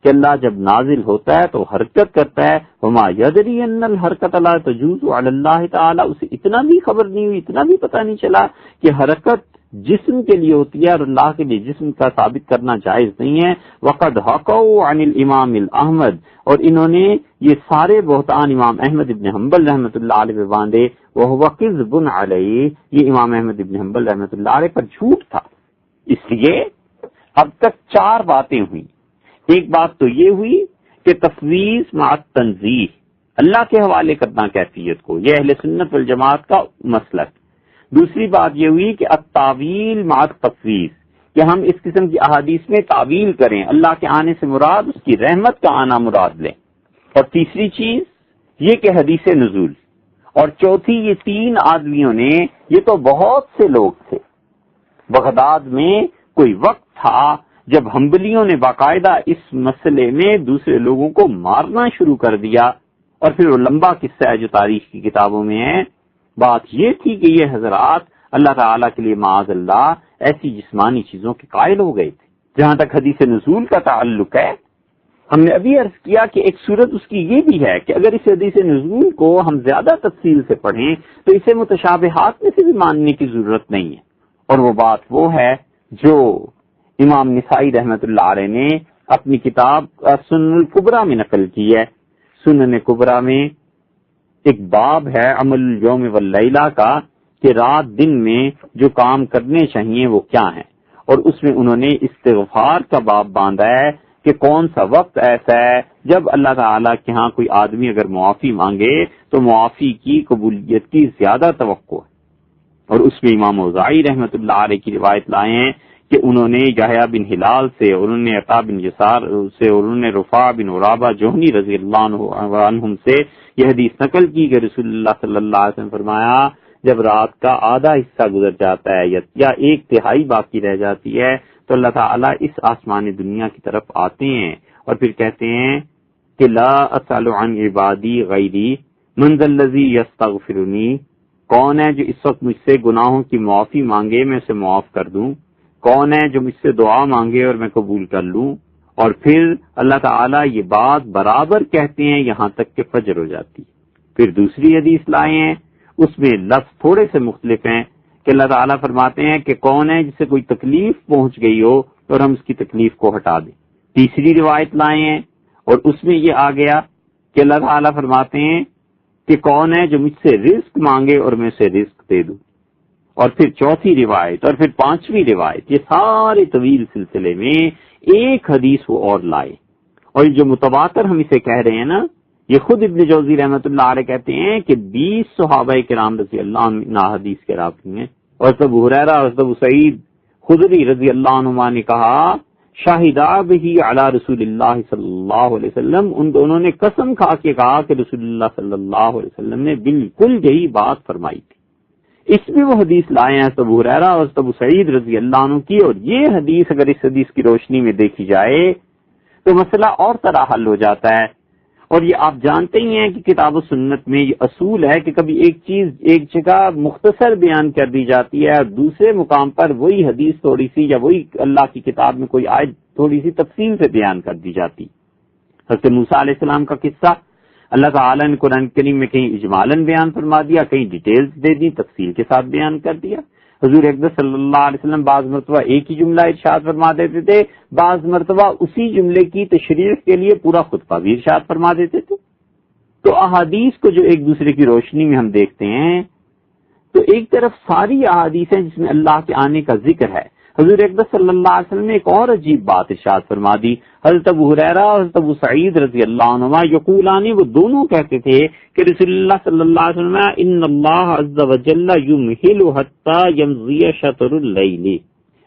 کہ اللہ جب نازل ہوتا ہے تو حرکت کرتا ہے، وما يدري ان الحرکت لا تجوز علی اللہ تعالی، اسے اتنا بھی خبر نہیں ہوئی، اتنا بھی پتہ نہیں چلا کہ حرکت جسم کے لیے ہوتی ہے اور اللہ کے لیے جسم کا ثابت کرنا جائز نہیں ہے۔ وقد حکوا عن الامام الاحمد، اور انہوں نے یہ سارے بہتان امام احمد ابن حنبل رحمۃ اللہ علیہ پہ باندھے، وہو کذب علیہ، یہ امام احمد ابن حنبل رحمۃ اللہ علیہ پر جھوٹ تھا۔ اس لیے اب تک 4 باتیں ہوئی۔ ایک بات تو یہ ہوئی کہ تفویض مع تنزیہ، اللہ کے حوالے کرنا کیفیت کو، یہ اہل سنت والجماعت کا مسلک۔ دوسری بات یہ ہوئی کہ التاویل مع تفویض، کہ ہم اس قسم کی احادیث میں تعویل کریں، اللہ کے آنے سے مراد اس کی رحمت کا آنا مراد لیں۔ اور تیسری چیز یہ کہ حدیث نزول، اور چوتھی یہ 3 آدمیوں نے، یہ تو بہت سے لوگ تھے، بغداد میں کوئی وقت تھا جب حنبلیوں نے باقاعدہ اس مسئلے میں دوسرے لوگوں کو مارنا شروع کر دیا، اور پھر وہ لمبا قصہ ہے جو تاریخ کی کتابوں میں ہے۔ بات یہ تھی کہ یہ حضرات اللہ تعالیٰ کے لیے معاذ اللہ ایسی جسمانی چیزوں کے قائل ہو گئے تھے۔ جہاں تک حدیث نزول کا تعلق ہے، ہم نے ابھی عرض کیا کہ ایک صورت اس کی یہ بھی ہے کہ اگر اس حدیث نزول کو ہم زیادہ تفصیل سے پڑھیں تو اسے متشابہات میں سے بھی ماننے کی ضرورت نہیں ہے، اور وہ بات وہ ہے جو امام نسائی رحمۃ اللہ علیہ نے اپنی کتاب سنن الکبریٰ میں نقل کی ہے۔ سنن کبریٰ میں ایک باب ہے عمل الیوم واللیلہ کا، کہ رات دن میں جو کام کرنے چاہیے وہ کیا ہیں، اور اس میں انہوں نے استغفار کا باب باندھا ہے کہ کون سا وقت ایسا ہے جب اللہ تعالیٰ کے ہاں کوئی آدمی اگر معافی مانگے تو معافی کی قبولیت کی زیادہ توقع ہے۔ اور اس میں امام اوزاعی رحمۃ اللہ علیہ کی روایت لائے ہیں کہ انہوں نے یحییٰ بن ہلال سے، اور انہوں نے عطا بن یسار سے، اور انہوں نے رفاع بن عرابہ جوہنی رضی اللہ عنہم سے یہ حدیث نقل کی کہ رسول اللہ صلی اللہ علیہ وسلم فرمایا جب رات کا آدھا حصہ گزر جاتا ہے یا 1/3 باقی رہ جاتی ہے تو اللہ تعالیٰ اس آسمان دنیا کی طرف آتے ہیں اور پھر کہتے ہیں کہ لا اسأل عن عبادی غیری من ذا الذی یستغفرنی، کون ہے جو اس وقت مجھ سے گناہوں کی معافی مانگے میں اسے معاف کر دوں، کون ہے جو مجھ سے دعا مانگے اور میں قبول کر لوں۔ اور پھر اللہ تعالیٰ یہ بات برابر کہتے ہیں یہاں تک کہ فجر ہو جاتی۔ پھر دوسری حدیث لائے ہیں، اس میں لفظ تھوڑے سے مختلف ہیں کہ اللہ تعالیٰ فرماتے ہیں کہ کون ہے جسے کوئی تکلیف پہنچ گئی ہو اور ہم اس کی تکلیف کو ہٹا دیں۔ تیسری روایت لائے ہیں اور اس میں یہ آ گیا کہ اللہ تعالیٰ فرماتے ہیں کہ کون ہے جو مجھ سے رزق مانگے اور میں اسے رزق دے دوں۔ اور پھر چوتھی روایت اور پھر 5ویں روایت، یہ سارے طویل سلسلے میں ایک حدیث وہ اور لائے۔ اور جو متواتر ہم اسے کہہ رہے ہیں نا، یہ خود ابن جوزی رحمۃ اللہ علیہ کہتے ہیں کہ 20 صحابہ کرام رضی اللہ عنہ حدیث کے راوی ہیں، اور ابو ہریرہ اور ابو سعید خدری رضی اللہ عنہما نے کہا شاہدہ بہ علی رسول اللہ صلی اللہ علیہ وسلم، ان دونوں نے قسم کھا کے کہا کہ رسول اللہ صلی اللہ علیہ وسلم نے بالکل یہی بات فرمائی تھی۔ اس میں وہ حدیث لائے ہیں ابو ہریرہ اور ابو سعید رضی اللہ عنہ کی، اور یہ حدیث اگر اس حدیث کی روشنی میں دیکھی جائے تو مسئلہ اور طرح حل ہو جاتا ہے۔ اور یہ آپ جانتے ہی ہیں کہ کتاب و سنت میں یہ اصول ہے کہ کبھی ایک چیز ایک جگہ مختصر بیان کر دی جاتی ہے اور دوسرے مقام پر وہی حدیث تھوڑی سی یا وہی اللہ کی کتاب میں کوئی آیت تھوڑی سی تفصیل سے بیان کر دی جاتی۔ حضرت موسیٰ علیہ السلام کا قصہ اللہ تعالیٰ نے قرآن کریم میں کہیں اجمالاً بیان فرما دیا، کہیں ڈیٹیلز دے دی، تفصیل کے ساتھ بیان کر دیا۔ حضور اقدس صلی اللہ علیہ وسلم بعض مرتبہ ایک ہی جملہ ارشاد فرما دیتے تھے، بعض مرتبہ اسی جملے کی تشریح کے لیے پورا خطبہ بھی ارشاد فرما دیتے تھے۔ تو احادیث کو جو ایک دوسرے کی روشنی میں ہم دیکھتے ہیں تو ایک طرف ساری احادیث ہیں جس میں اللہ کے آنے کا ذکر ہے، حضور اقدس صلی اللہ علیہ وسلم نے ایک اور عجیب بات ارشاد فرما دی. حضرت ابو ہریرہ اور حضرت ابو سعید رضی اللہ عنہما یقولان، وہ دونوں کہتے تھے کہ رسول اللہ صلی اللہ علیہ وسلم ان اللہ عز وجل یمہل حتی یمضی شطر اللیل،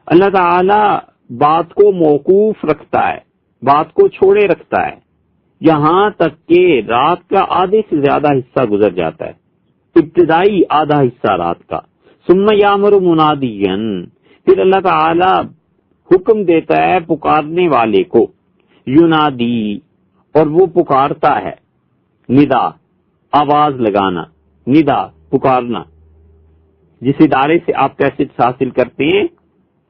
اللہ تعالی بات کو موقوف رکھتا ہے، بات کو چھوڑے رکھتا ہے یہاں تک کہ رات کا آدھے سے زیادہ حصہ گزر جاتا ہے، ابتدائی آدھا حصہ رات کا. ثم یامر منادیا، پھر اللہ تعالی حکم دیتا ہے پکارنے والے کو، ینادی، اور وہ پکارتا ہے، ندا آواز لگانا، ندا پکارنا. جس ادارے سے آپ کیسٹ حاصل کرتے ہیں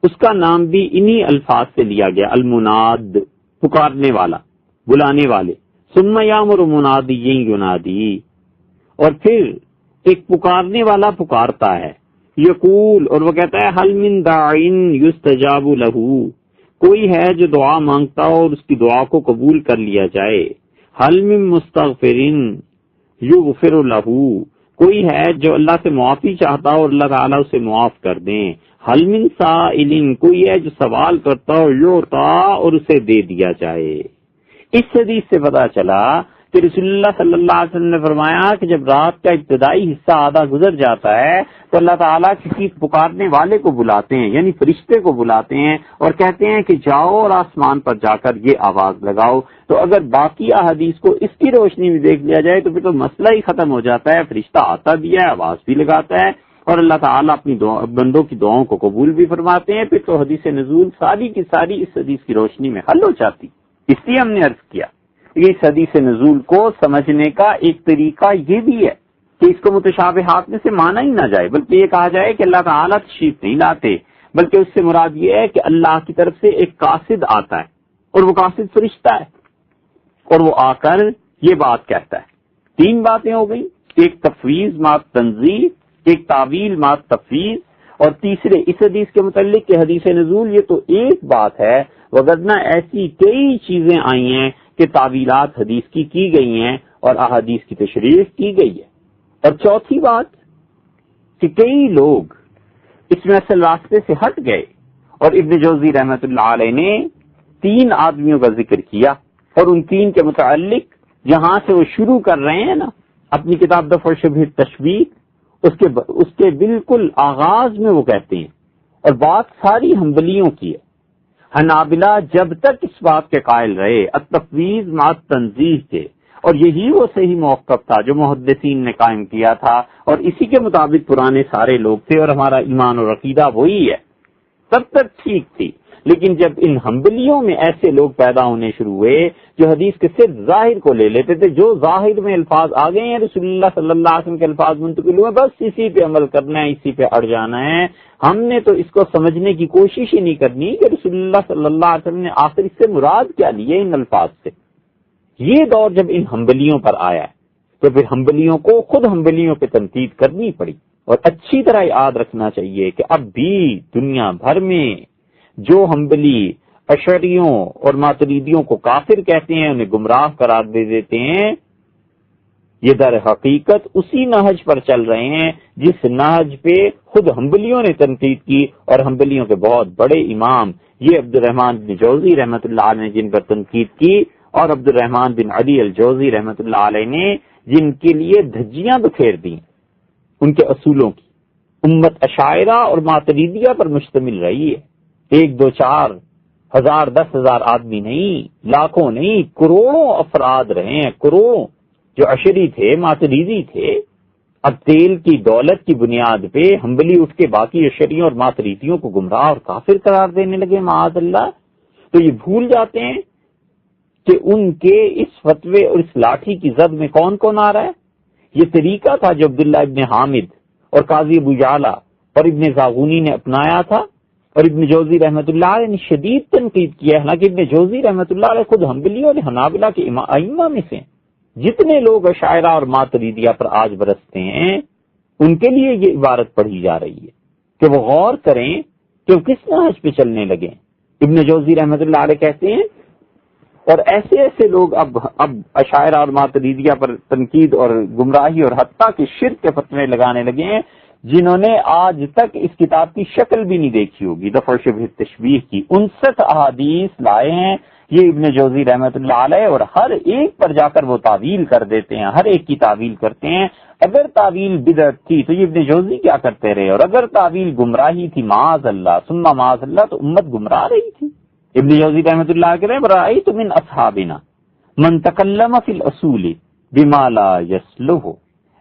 اس کا نام بھی انہی الفاظ سے لیا گیا، المناد، پکارنے والا، بلانے والے. ثم یامر منادی ینادی، اور پھر ایک پکارنے والا پکارتا ہے، یقول، اور وہ کہتا ہے حل من داعٍ یستجاب لہ، کوئی ہے جو دعا مانگتا ہو اور اس کی دعا کو قبول کر لیا جائے. حل من مستغفر یغفر لہ، کوئی ہے جو اللہ سے معافی چاہتا ہو اور اللہ تعالیٰ اسے معاف کر دیں. حل من سائل، کوئی ہے جو سوال کرتا ہو، یعطا، اور اسے دے دیا جائے. اس حدیث سے پتا چلا کہ رسول اللہ صلی اللہ علیہ وسلم نے فرمایا کہ جب رات کا ابتدائی حصہ آدھا گزر جاتا ہے تو اللہ تعالیٰ کسی پکارنے والے کو بلاتے ہیں، یعنی فرشتے کو بلاتے ہیں اور کہتے ہیں کہ جاؤ اور آسمان پر جا کر یہ آواز لگاؤ. تو اگر باقی احادیث کو اس کی روشنی میں دیکھ لیا جائے تو پھر تو مسئلہ ہی ختم ہو جاتا ہے. فرشتہ آتا بھی ہے، آواز بھی لگاتا ہے، اور اللہ تعالیٰ اپنی بندوں کی دعاؤں کو قبول بھی فرماتے ہیں. پھر تو حدیث نزول ساری کی ساری اس حدیث کی روشنی میں حل ہو جاتی. اس لیے ہم نے عرض کیا اس حدیث نزول کو سمجھنے کا ایک طریقہ یہ بھی ہے کہ اس کو متشابہات میں سے مانا ہی نہ جائے، بلکہ یہ کہا جائے کہ اللہ تعالیٰ تشریف نہیں لاتے، بلکہ اس سے مراد یہ ہے کہ اللہ کی طرف سے ایک قاصد آتا ہے اور وہ قاصد فرشتہ ہے اور وہ آ کر یہ بات کہتا ہے. 3 باتیں ہو گئی، ایک تفویض مات تنزیل، ایک تعویل مات تفویض، اور تیسرے اس حدیث کے متعلق کہ حدیث نزول یہ تو ایک بات ہے، وگرنہ ایسی کئی چیزیں آئی ہیں کہ تعویلات حدیث کی گئی ہیں اور احادیث کی تشریح کی گئی ہے. اور چوتھی بات کہ کئی لوگ اس میں اصل راستے سے ہٹ گئے، اور ابن جوزی رحمت اللہ علیہ نے 3 آدمیوں کا ذکر کیا، اور ان 3 کے متعلق جہاں سے وہ شروع کر رہے ہیں نا اپنی کتاب دفع شبہ تشبیہ، اس کے بالکل آغاز میں وہ کہتے ہیں، اور بات ساری حنبلیوں کی ہے. حنابلہ جب تک اس بات کے قائل رہے التفویض مع تنزیہ کے، اور یہی وہ صحیح موقف تھا جو محدثین نے قائم کیا تھا، اور اسی کے مطابق پرانے سارے لوگ تھے، اور ہمارا ایمان اور عقیدہ وہی ہے، تب تک ٹھیک تھی. لیکن جب ان حنبلیوں میں ایسے لوگ پیدا ہونے شروع ہوئے جو حدیث کے صرف ظاہر کو لے لیتے تھے، جو ظاہر میں الفاظ آ گئے ہیں رسول اللہ صلی اللہ علیہ وسلم کے الفاظ منتقل ہوئے، بس اسی پہ عمل کرنا ہے، اسی پہ اڑ جانا ہے. ہم نے تو اس کو سمجھنے کی کوشش ہی نہیں کرنی کہ رسول اللہ صلی اللہ علیہ وسلم نے آخر اس سے مراد کیا لیے ان الفاظ سے. یہ دور جب ان حنبلیوں پر آیا ہے تو پھر حنبلیوں کو خود حنبلیوں پہ تنقید کرنی پڑی. اور اچھی طرح یاد رکھنا چاہیے کہ اب بھی دنیا بھر میں جو حنبلی اشعریوں اور ماتریدیوں کو کافر کہتے ہیں، انہیں گمراہ قرار دے دیتے ہیں، یہ در حقیقت اسی نہج پر چل رہے ہیں جس نہج پہ خود حنبلیوں نے تنقید کی، اور حنبلیوں کے بہت بڑے امام یہ عبد الرحمن بن جوزی رحمۃ اللہ علیہ نے جن پر تنقید کی، اور عبد الرحمن بن علی الجوزی رحمۃ اللہ علیہ نے جن کے لیے دھجیاں بکھیر دی ان کے اصولوں کی. امت اشاعرہ اور ماتریدیہ پر مشتمل رہی ہے. 1 2 4 ہزار 10,000 آدمی نہیں، لاکھوں نہیں، کروڑوں افراد رہے ہیں، کروڑوں جو اشری تھے، ماتریدی تھے. اب تیل کی دولت کی بنیاد پہ حنبلی اٹھ کے باقی اشریوں اور ماتریدیوں کو گمراہ اور کافر قرار دینے لگے معاذ اللہ. تو یہ بھول جاتے ہیں کہ ان کے اس فتوے اور اس لاٹھی کی زد میں کون کون آ رہا ہے. یہ طریقہ تھا جو عبداللہ ابن حامد اور قاضی ابو یعلا اور ابن زاغونی نے اپنایا تھا، اور ابن جوزی رحمۃ اللہ علیہ نے شدید تنقید کیا. حالانکہ ابن جوزی رحمۃ اللہ علیہ خود حنبلیوں اور حنابلہ کے ائمہ میں سے. جتنے لوگ اشاعرہ اور ماتریدیہ پر آج برستے ہیں ان کے لیے یہ عبارت پڑھی جا رہی ہے کہ وہ غور کریں کہ وہ کس نہج پہ چلنے لگے. ابن جوزی رحمۃ اللہ علیہ کہتے ہیں، اور ایسے ایسے لوگ اب اشاعرہ اور ماتریدیہ پر تنقید اور گمراہی اور حتیٰ کہ شرک کے فتوے لگانے لگے ہیں جنہوں نے آج تک اس کتاب کی شکل بھی نہیں دیکھی ہوگی، دفع شبہ تشبیہ کی 59 احادیث لائے ہیں یہ ابن جوزی رحمۃ اللہ علیہ، اور ہر ایک پر جا کر وہ تعویل کر دیتے ہیں، ہر ایک کی تعویل کرتے ہیں۔ اگر تعویل بدعت تھی تو یہ ابن جوزی کیا کرتے رہے، اور اگر تعویل گمراہی تھی معاذ اللہ ثم معاذ اللہ تو امت گمراہ رہی تھی۔ ابن جوزی رحمۃ اللہ کہہ رہے ہیں رأیت من اصحابنا من تکلم فی الاصول بما لا یصلح،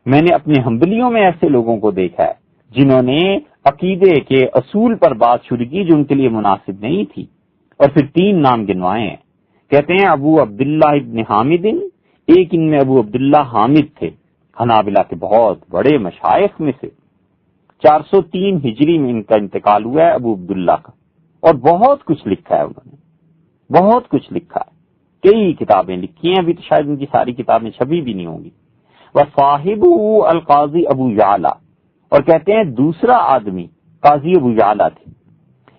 میں نے اپنے حنبلیوں میں ایسے لوگوں کو دیکھا ہے جنہوں نے عقیدے کے اصول پر بات شروع کی جو ان کے لیے مناسب نہیں تھی، اور پھر 3 نام گنوائے ہیں۔ کہتے ہیں ابو عبداللہ ابن حامد، ایک ان میں ابو عبداللہ حامد تھے، حنابلہ کے بہت بڑے مشائخ میں سے، 403 ہجری میں ان کا انتقال ہوا ہے ابو عبداللہ کا، اور بہت کچھ لکھا ہے انہوں نے، بہت کچھ لکھا ہے، کئی کتابیں لکھی ہیں، ابھی تو شاید ان کی ساری کتابیں چھپی بھی نہیں ہوں گی۔ وصاحبہ القاضی ابو یعلا، اور کہتے ہیں دوسرا آدمی قاضی ابو یعلا تھے۔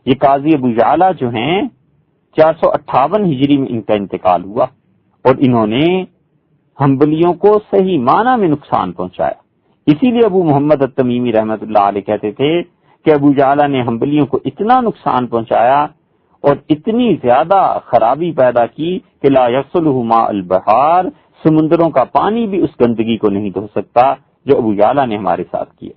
یہ قاضی ابو یعلا جو ہیں 458 ہجری میں ان کا انتقال ہوا، اور انہوں نے حنبلیوں کو صحیح معنی میں نقصان پہنچایا۔ اسی لیے ابو محمد التمیمی رحمۃ اللہ علیہ کہتے تھے کہ ابو یعلا نے حنبلیوں کو اتنا نقصان پہنچایا اور اتنی زیادہ خرابی پیدا کی کہ لا یصلح ماء البحار، سمندروں کا پانی بھی اس گندگی کو نہیں دھو سکتا جو ابو یعلا نے ہمارے ساتھ کیا۔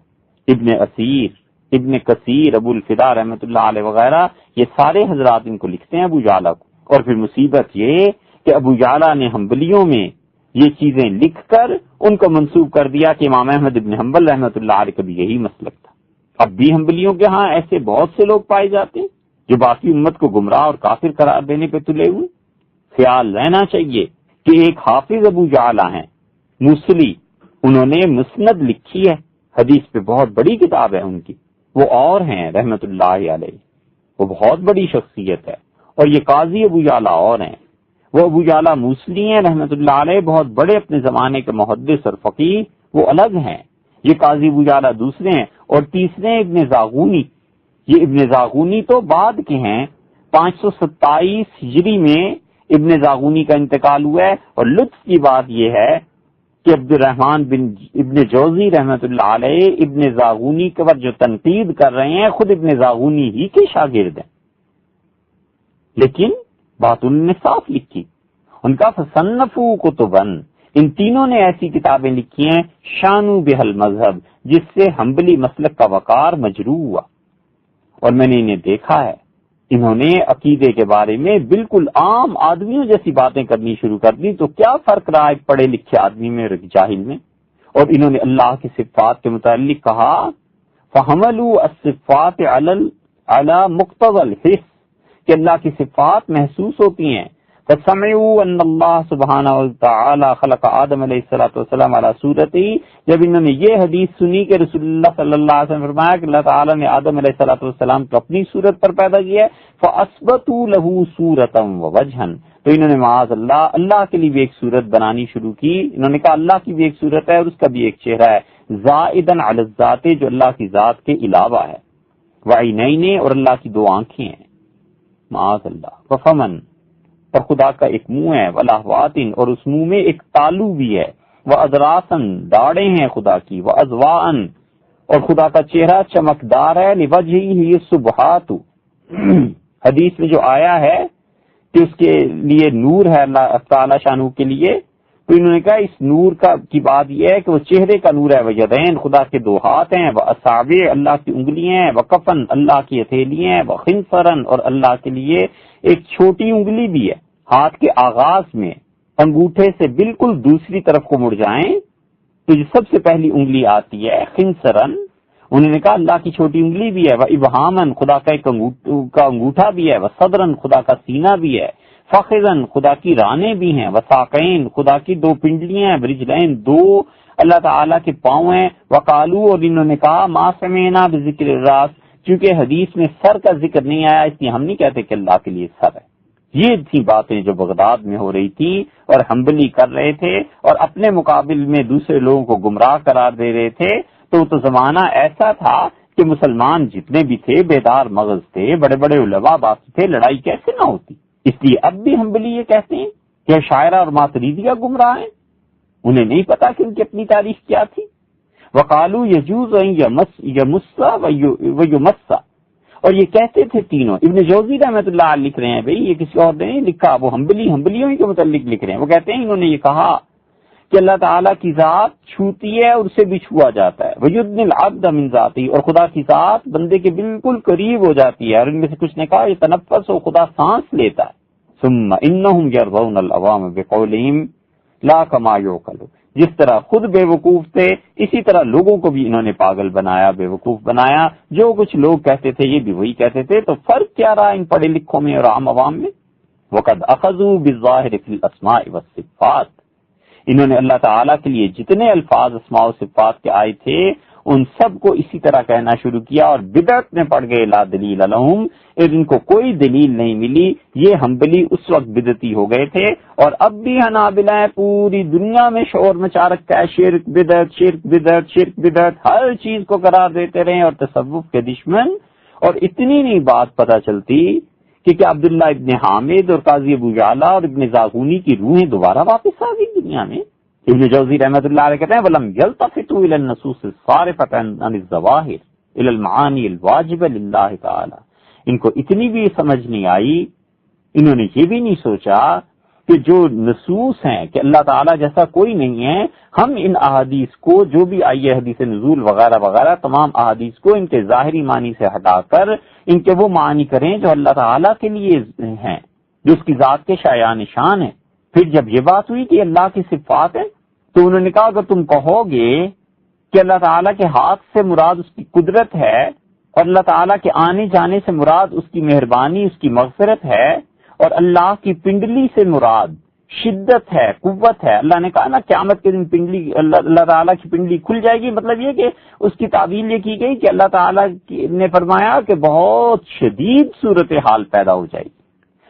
ابن اسیر، ابن کثیر، ابو الفدا رحمۃ اللہ علیہ وغیرہ، یہ سارے حضرات ان کو لکھتے ہیں ابو یعلا کو۔ اور پھر مصیبت یہ کہ ابو یعلا نے حنبلیوں میں یہ چیزیں لکھ کر ان کو منسوب کر دیا کہ امام احمد ابن حنبل رحمۃ اللہ علیہ کا بھی یہی مسلک تھا۔ اب بھی حنبلیوں کے ہاں ایسے بہت سے لوگ پائے جاتے ہیں جو باقی امت کو گمراہ اور کافر قرار دینے پہ تلے ہوئے۔ خیال رہنا چاہیے کہ ایک حافظ ابو یعلا ہیں موصلی، انہوں نے مسند لکھی ہے، حدیث پہ بہت بڑی کتاب ہے ان کی، وہ اور ہیں رحمت اللہ علیہ، وہ بہت بڑی شخصیت ہے۔ اور یہ قاضی ابو یعلا اور ہیں، وہ ابو یعلا موصلی ہیں رحمت اللہ علیہ، بہت بڑے اپنے زمانے کے محدث اور فقیہ، وہ الگ ہیں۔ یہ قاضی ابو یعلا دوسرے ہیں، اور تیسرے ابن زاغونی، یہ ابن زاغونی تو بعد کے ہیں، 527 ہجری میں ابن زاغونی کا انتقال ہوا ہے۔ اور لطف کی بات یہ ہے کہ عبد الرحمن بن ابن جوزی رحمت اللہ علیہ ابن زاغونی کے پر جو تنقید کر رہے ہیں خود ابن زاغونی ہی کے شاگرد ہیں، لیکن بات انہوں نے صاف لکھی، ان کا فصنفوا کتبا، ان تینوں نے ایسی کتابیں لکھی ہیں شانو بہل مذہب، جس سے حنبلی مسلک کا وقار مجروح ہوا۔ اور میں نے انہیں دیکھا ہے، انہوں نے عقیدے کے بارے میں بالکل عام آدمیوں جیسی باتیں کرنی شروع کر دی، تو کیا فرق رہا ایک پڑھے لکھے آدمی میں اور ایک جاہل میں؟ اور انہوں نے اللہ کی صفات کے متعلق کہا فحملوا الصفات علی مقتضى الحس، کہ اللہ کی صفات محسوس ہوتی ہیں۔ فسمعوا ان اللہ سبحانہ وتعالی خلق آدم علیہ الصلوۃ والسلام علی صورتہ، جب انہوں نے یہ حدیث سنی کہ رسول اللہ صلی اللہ علیہ وسلم فرمایا کہ اللہ تعالی نے آدم علیہ الصلوۃ والسلام کو اپنی صورت پر پیدا کیا ہے، فاثبتوا له صورتا ووجھا، تو انہوں نے معاذ اللہ اللہ کے لیے بھی ایک صورت بنانی شروع کی۔ انہوں نے کہا اللہ کی بھی ایک صورت ہے اور اس کا بھی ایک چہرہ ہے، زائدا علی الذات، جو اللہ کی ذات کے علاوہ ہے، وعینین، اور اللہ کی 2 آنکھیں ہیں، معاذ اللہ، وفمن، اور خدا کا ایک منہ ہے، ولاحواتن، اور اس منہ میں ایک تالو بھی ہے، وادراسن، داڑیں ہیں خدا کی، وازواءن، اور خدا کا چہرہ چمکدار ہے، لوجہہ السبحات، حدیث میں جو آیا ہے کہ اس کے لیے نور ہے اللہ تعالی شانہ کے لیے، تو انہوں نے کہا اس نور کی بات یہ ہے کہ وہ چہرے کا نور ہے، ویدین، خدا کے 2 ہاتھ ہیں، واصابع، اللہ کی انگلیاں ہیں، وکفن، اللہ کی ہتھیلیاں ہیں، وخنصرن، اور اللہ کے لیے ایک چھوٹی انگلی بھی ہے، ہاتھ کے آغاز میں انگوٹھے سے بالکل دوسری طرف کو مڑ جائیں تو جو سب سے پہلی انگلی آتی ہے خنصرن، انہوں نے کہا اللہ کی چھوٹی انگلی بھی ہے، وابہامن، خدا کا ایک انگوٹھا بھی ہے، وصدرن، خدا کا سینہ بھی ہے، فخذن، خدا کی رانیں بھی ہیں، وساقین، خدا کی 2 پنڈلیاں ہیں، برجلین، 2 اللہ تعالیٰ کے پاؤں ہیں، وقالو، اور انہوں نے کہا ما سمعنا بذکر الراس، چونکہ حدیث میں سر کا ذکر نہیں آیا اس لیے ہم نہیں کہتے کہ اللہ کے لیے سر ہے۔ یہ تھی باتیں جو بغداد میں ہو رہی تھی اور حنبلی کر رہے تھے اور اپنے مقابل میں دوسرے لوگوں کو گمراہ قرار دے رہے تھے۔ تو زمانہ ایسا تھا کہ مسلمان جتنے بھی تھے بیدار مغز تھے، بڑے بڑے علماء باقی تھے، لڑائی کیسے نہ ہوتی۔ اس لیے اب بھی حنبلی یہ کہتے ہیں کہ شاعرہ اور ماتریدیہ گمراہ ہیں، انہیں نہیں پتا کہ ان کی اپنی تاریخ کیا تھی۔ وقالوا یجوز ان یمس ویمس، اور یہ کہتے تھے تینوں. ابن جوزی رحمۃ اللہ علیہ لکھ رہے ہیں، بھئی یہ کسی اور نے نہیں لکھا، وہ ہنبلیوں ہی کے متعلق لکھ رہے ہیں. وہ کہتے ہیں انہوں نے یہ کہا کہ اللہ تعالیٰ کی ذات چھوتی ہے اور اسے بھی چھوا جاتا ہے. وَيُدْنِ الْعَبْدَ مِنْ ذَاتِهِ، اور خدا کی ذات بندے کے بالکل قریب ہو جاتی ہے. اور ان میں سے کچھ نے کہا یہ تنفس، و خدا سانس لیتا ہے. ثُمَّ إِنَّهُمْ يَرْضَوْنَ الْعَوَامَ بِقَوْلِهِمْ لَا كَمَا يُعْقَلُ، جس طرح خود بے وقوف تھے اسی طرح لوگوں کو بھی انہوں نے پاگل بنایا، بے وقوف بنایا. جو کچھ لوگ کہتے تھے یہ بھی وہی کہتے تھے. تو فرق کیا رہا ان پڑھے لکھوں میں اور عام عوام میں؟ وَقَدْ أَخَذُوا بِالظَّاهِرِ فِي الْأَسْمَاءِ وَالصِّفَاتِ، انہوں نے اللہ تعالیٰ کے لیے جتنے الفاظ اسماء و صفات کے آئے تھے ان سب کو اسی طرح کہنا شروع کیا اور بدعت میں پڑ گئے. لا دلیل لہم، ان کو کوئی دلیل نہیں ملی. یہ حنبلی اس وقت بدعتی ہو گئے تھے اور اب بھی حنابلہ پوری دنیا میں شور مچا رکھا ہے، شرک بدعت شرک بدعت شرک بدعت، ہر چیز کو قرار دیتے رہے اور تصوف کے دشمن. اور اتنی نہیں بات پتہ چلتی کہ کیا عبداللہ ابن حامد اور قاضی ابو یعلا اور ابن زاغونی کی روحیں دوبارہ واپس آ گئی دنیا میں؟ ابن جوزی رحمۃ اللہ علیہ کہتے ہیں وَلَمْ يَلْتَفِتُوا إِلَى النُّصُوصِ الصَّارِفَةِ عَنِ الظَّوَاهِرِ إِلَى الْمَعَانِي الْوَاجِبَةِ لِلَّهِ تَعَالَى. ان کو اتنی بھی سمجھ نہیں آئی، انہوں نے یہ بھی نہیں سوچا کہ جو نصوص ہیں کہ اللہ تعالیٰ جیسا کوئی نہیں ہے، ہم ان احادیث کو جو بھی آئی ہے حدیث نزول وغیرہ وغیرہ تمام احادیث کو ان کے ظاہری معنی سے ہٹا کر ان کے وہ معنی کریں جو اللہ تعالیٰ کے لیے ہیں، جو اس کی ذات کے شایان نشان ہیں. پھر جب یہ بات ہوئی کہ اللہ کی صفات ہیں تو انہوں نے کہا اگر تم کہو گے کہ اللہ تعالیٰ کے ہاتھ سے مراد اس کی قدرت ہے اور اللہ تعالیٰ کے آنے جانے سے مراد اس کی مہربانی اس کی مغفرت ہے اور اللہ کی پنڈلی سے مراد شدت ہے قوت ہے، اللہ نے کہا نا قیامت کے دن پنڈلی اللہ تعالیٰ کی پنڈلی کھل جائے گی، مطلب یہ کہ اس کی تعبیر یہ کی گئی کہ اللہ تعالیٰ نے فرمایا کہ بہت شدید صورتحال پیدا ہو جائے گی.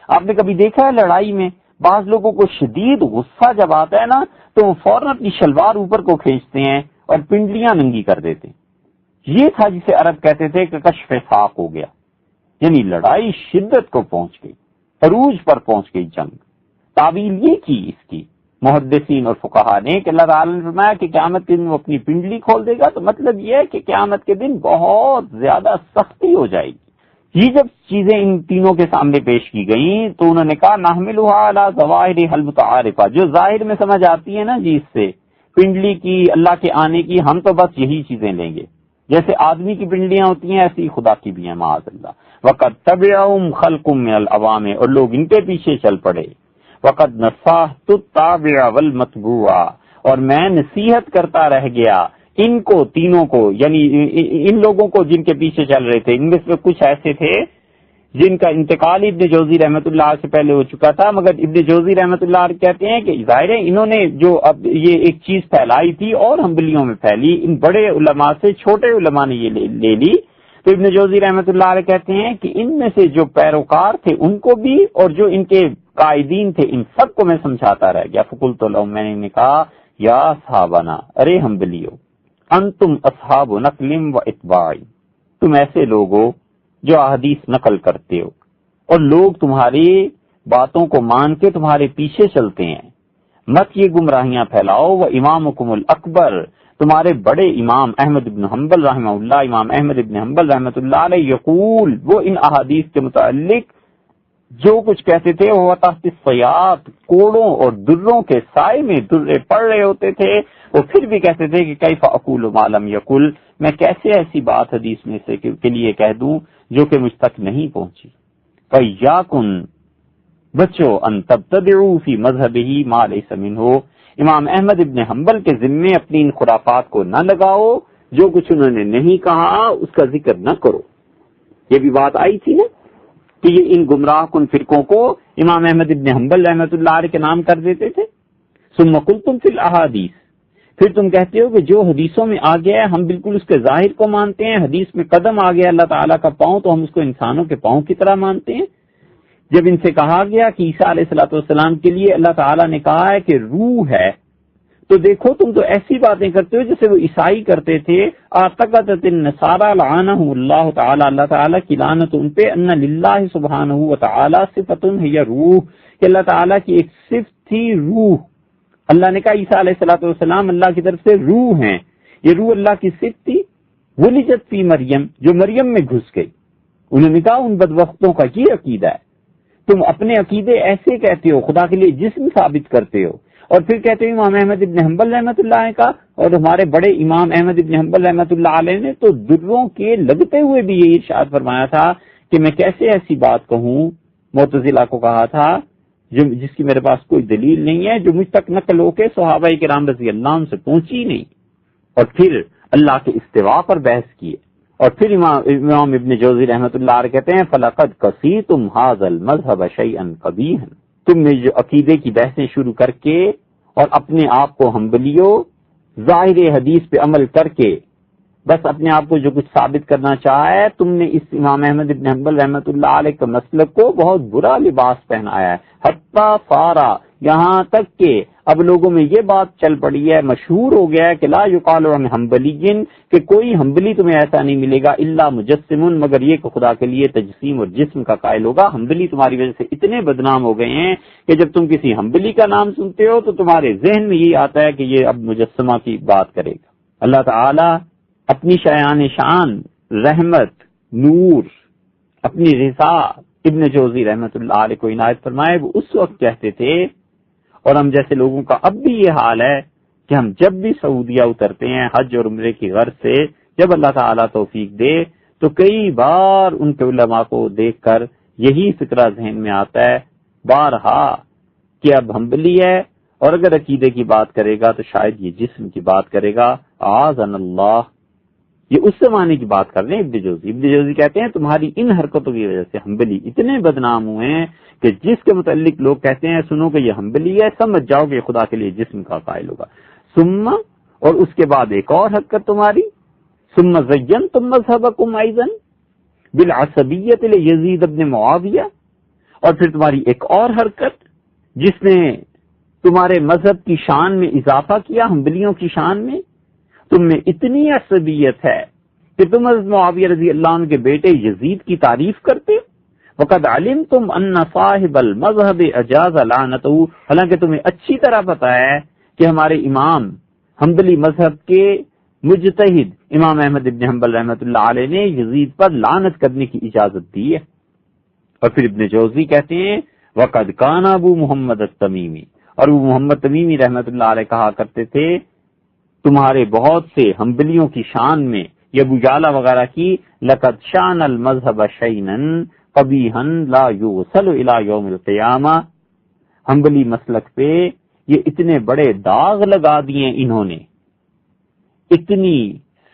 آپ نے کبھی دیکھا ہے لڑائی میں بعض لوگوں کو شدید غصہ جب آتا ہے نا تو وہ فوراً اپنی شلوار اوپر کو کھینچتے ہیں اور پنڈلیاں ننگی کر دیتے ہیں. یہ تھا جسے عرب کہتے تھے کہ کشف ساق ہو گیا، یعنی لڑائی شدت کو پہنچ گئی، عروج پر پہنچ گئی جنگ. تعبیر یہ کی اس کی محدثین اور فقہا نے کہ اللہ تعالیٰ نے فرمایا کہ قیامت کے دن وہ اپنی پنڈلی کھول دے گا، تو مطلب یہ ہے کہ قیامت کے دن بہت زیادہ سختی ہو جائے گی. یہ جب چیزیں ان تینوں کے سامنے پیش کی گئیں تو انہوں نے کہا نحملها على ظواہرها المتعارفہ، جو ظاہر میں سمجھ آتی ہے نا جی اس سے پنڈلی کی اللہ کے آنے کی، ہم تو بس یہی چیزیں لیں گے. جیسے آدمی کی پنڈلیاں ہوتی ہیں ایسی خدا کی بھی ہیں معاذ اللہ. وقد تبعهم خلق من العوام، اور لوگ ان کے پیچھے چل پڑے. وقد نصحت التابع والمتبوع، اور میں نصیحت کرتا رہ گیا ان کو تینوں کو، یعنی ان لوگوں کو جن کے پیچھے چل رہے تھے. ان میں سے کچھ ایسے تھے جن کا انتقال ابن جوزی رحمۃ اللہ سے پہلے ہو چکا تھا، مگر ابن جوزی رحمۃ اللہ کہتے ہیں کہ ظاہر ہے انہوں نے جو اب یہ ایک چیز پھیلائی تھی اور حنبلیوں میں پھیلی، ان بڑے علماء سے چھوٹے علماء نے یہ لے لی. تو ابن جوزی رحمۃ اللہ علیہ کہتے ہیں کہ ان میں سے جو پیروکار تھے ان کو بھی اور جو ان کے قائدین تھے ان سب کو میں سمجھاتا رہ گیا. فقلت لهم، میں نے کہا یا صحابنا، ارے حنبلیو، انتم اصحاب نقل و اتباع، تم ایسے لوگ ہو جو احادیث نقل کرتے ہو اور لوگ تمہاری باتوں کو مان کے تمہارے پیچھے چلتے ہیں. مت یہ گمراہیاں پھیلاؤ. و امامکم الاکبر، تمہارے بڑے امام احمد ابن حنبل رحمہ اللہ، امام احمد ابن حنبل رحمۃ اللہ علیہ یقول، وہ ان احادیث کے متعلق جو کچھ کہتے تھے وہ تحت السیاط، کوڑوں اور دروں کے سائے میں درے پڑ رہے ہوتے تھے. وہ پھر بھی کہتے تھے کہ کیف اقول ما لم یقل، میں کیسے ایسی بات حدیث میں سے کے لیے کہہ دوں جو کہ مجھ تک نہیں پہنچی. فیاکن، بچو، ان تبتدعوا فی مذہبہ ما لیس منہ، امام احمد ابن حنبل کے ذمے اپنی ان خرافات کو نہ لگاؤ، جو کچھ انہوں نے نہیں کہا اس کا ذکر نہ کرو. یہ بھی بات آئی تھی نا کہ یہ ان گمراہ کن فرقوں کو امام احمد ابن حنبل رحمۃ اللہ علیہ کے نام کر دیتے تھے. ثم قلتم فی الاحادیث، پھر تم کہتے ہو کہ جو حدیثوں میں آ گیا ہے ہم بالکل اس کے ظاہر کو مانتے ہیں. حدیث میں قدم آ گیا اللہ تعالیٰ کا پاؤں تو ہم اس کو انسانوں کے پاؤں کی طرح مانتے ہیں. جب ان سے کہا گیا کہ عیسیٰ علیہ الصلوۃ والسلام کے لیے اللہ تعالیٰ نے کہا ہے کہ روح ہے، تو دیکھو تم تو ایسی باتیں کرتے ہو جیسے وہ عیسائی کرتے تھے. اعتقدت النصارى لعنهم اللہ تعالیٰ، اللہ تعالیٰ کی لعنت ان پہ، ان للہ سبحانہ وتعالی صفۃ ہی روح، کہ اللہ تعالیٰ کی ایک صفت تھی روح. اللہ نے کہا عیسیٰ علیہ الصلوۃ والسلام اللہ کی طرف سے روح ہیں، یہ روح اللہ کی صفت تھی، ولجت فی مریم، جو مریم میں گھس گئی۔ انہوں نے کہا ان بدبختوں کا یہ عقیدہ ہے، تم اپنے عقیدے ایسے کہتے ہو، خدا کے لیے جسم ثابت کرتے ہو، اور پھر کہتے ہو امام احمد ابن حنبل رحمۃ اللہ کا، اور ہمارے بڑے امام احمد ابن حنبل رحمۃ اللہ علیہ نے تو دروں کے لگتے ہوئے بھی یہ ارشاد فرمایا تھا کہ میں کیسے ایسی بات کہوں، معتزلہ کو کہا تھا جس کی میرے پاس کوئی دلیل نہیں ہے، جو مجھ تک نقل ہو کے صحابہ کرام رضی اللہ عنہ سے پہنچی نہیں، اور پھر اللہ کے استوا پر بحث کیے۔ اور پھر امام ابن جوزی رحمۃ اللہ علیہ کہتے ہیں فَلَقَدْ كَسِيتُمْ هَذَا الْمَذْهَبَ شَيْئًا قَبِيحًا، تم نے جو عقیدے کی بحثیں شروع کر کے اور اپنے آپ کو حنبلیوں ظاہر حدیث پہ عمل کر کے بس اپنے آپ کو جو کچھ ثابت کرنا چاہا ہے، تم نے اس امام احمد ابن حنبل رحمۃ اللہ علیہ کے مسلک کو بہت برا لباس پہنایا ہے، حتیٰ فارا، یہاں تک کہ اب لوگوں میں یہ بات چل پڑی ہے، مشہور ہو گیا ہے کہ لا یقال عن حنبلی، کہ کوئی حنبلی تمہیں ایسا نہیں ملے گا الا مجسم، مگر یہ کہ خدا کے لیے تجسیم اور جسم کا قائل ہوگا۔ حنبلی تمہاری وجہ سے اتنے بدنام ہو گئے ہیں کہ جب تم کسی حنبلی کا نام سنتے ہو تو تمہارے ذہن میں یہ آتا ہے کہ یہ اب مجسمہ کی بات کرے گا۔ اللہ تعالی اپنی شایان شان، رحمت، نور، اپنی رضا ابن جوزی رحمت اللہ علیہ کو عنایت فرمائے۔ وہ اس وقت کہتے تھے، اور ہم جیسے لوگوں کا اب بھی یہ حال ہے کہ ہم جب بھی سعودیہ اترتے ہیں حج اور عمرے کی غرض سے، جب اللہ تعالیٰ توفیق دے تو کئی بار ان کے علماء کو دیکھ کر یہی فکرہ ذہن میں آتا ہے بارہا کہ اب حنبلی ہے، اور اگر عقیدے کی بات کرے گا تو شاید یہ جسم کی بات کرے گا، اعاذنا اللہ۔ یہ اس زمانے کی بات کر رہے ہیں ابن جوزی کہتے ہیں تمہاری ان حرکتوں کی وجہ سے حنبلی اتنے بدنام ہوئے ہیں کہ جس کے متعلق لوگ کہتے ہیں سنو کہ یہ حنبلی ہے، سمجھ جاؤ کہ خدا کے لیے جسم کا قائل ہوگا۔ ثم، اور اس کے بعد ایک اور حرکت تمہاری، ثم زینتم مذہبکم ایضا بالعصبیۃ لیزید ابن معاویہ، اور پھر تمہاری ایک اور حرکت جس نے تمہارے مذہب کی شان میں اضافہ کیا، حنبلیوں کی شان میں، تم میں اتنی عصبیت ہے کہ تم حضرت معاویہ رضی اللہ عنہ کے بیٹے یزید کی تعریف کرتے ہو۔ وقد علمتم ان صاحب المذہب اجاز لعنتہ، حالانکہ تمہیں اچھی طرح پتا ہے کہ ہمارے امام حنبلی مذہب کے مجتہد امام احمد ابن حنبل رحمۃ اللہ علیہ نے یزید پر لعنت کرنے کی اجازت دی ہے۔ اور پھر ابن جوزی کہتے ہیں وقد کان ابو محمد التمیمی، اور ابو محمد تمیمی رحمۃ اللہ علیہ کہا کرتے تھے تمہارے بہت سے حنبلیوں کی شان میں، یہ ابو جعلہ وغیرہ کی، لقد شان المذہب شیئا قبیحا لا یوصل الی یوم القیامہ، حنبلی مسلک پہ یہ اتنے بڑے داغ لگا دیے انہوں نے، اتنی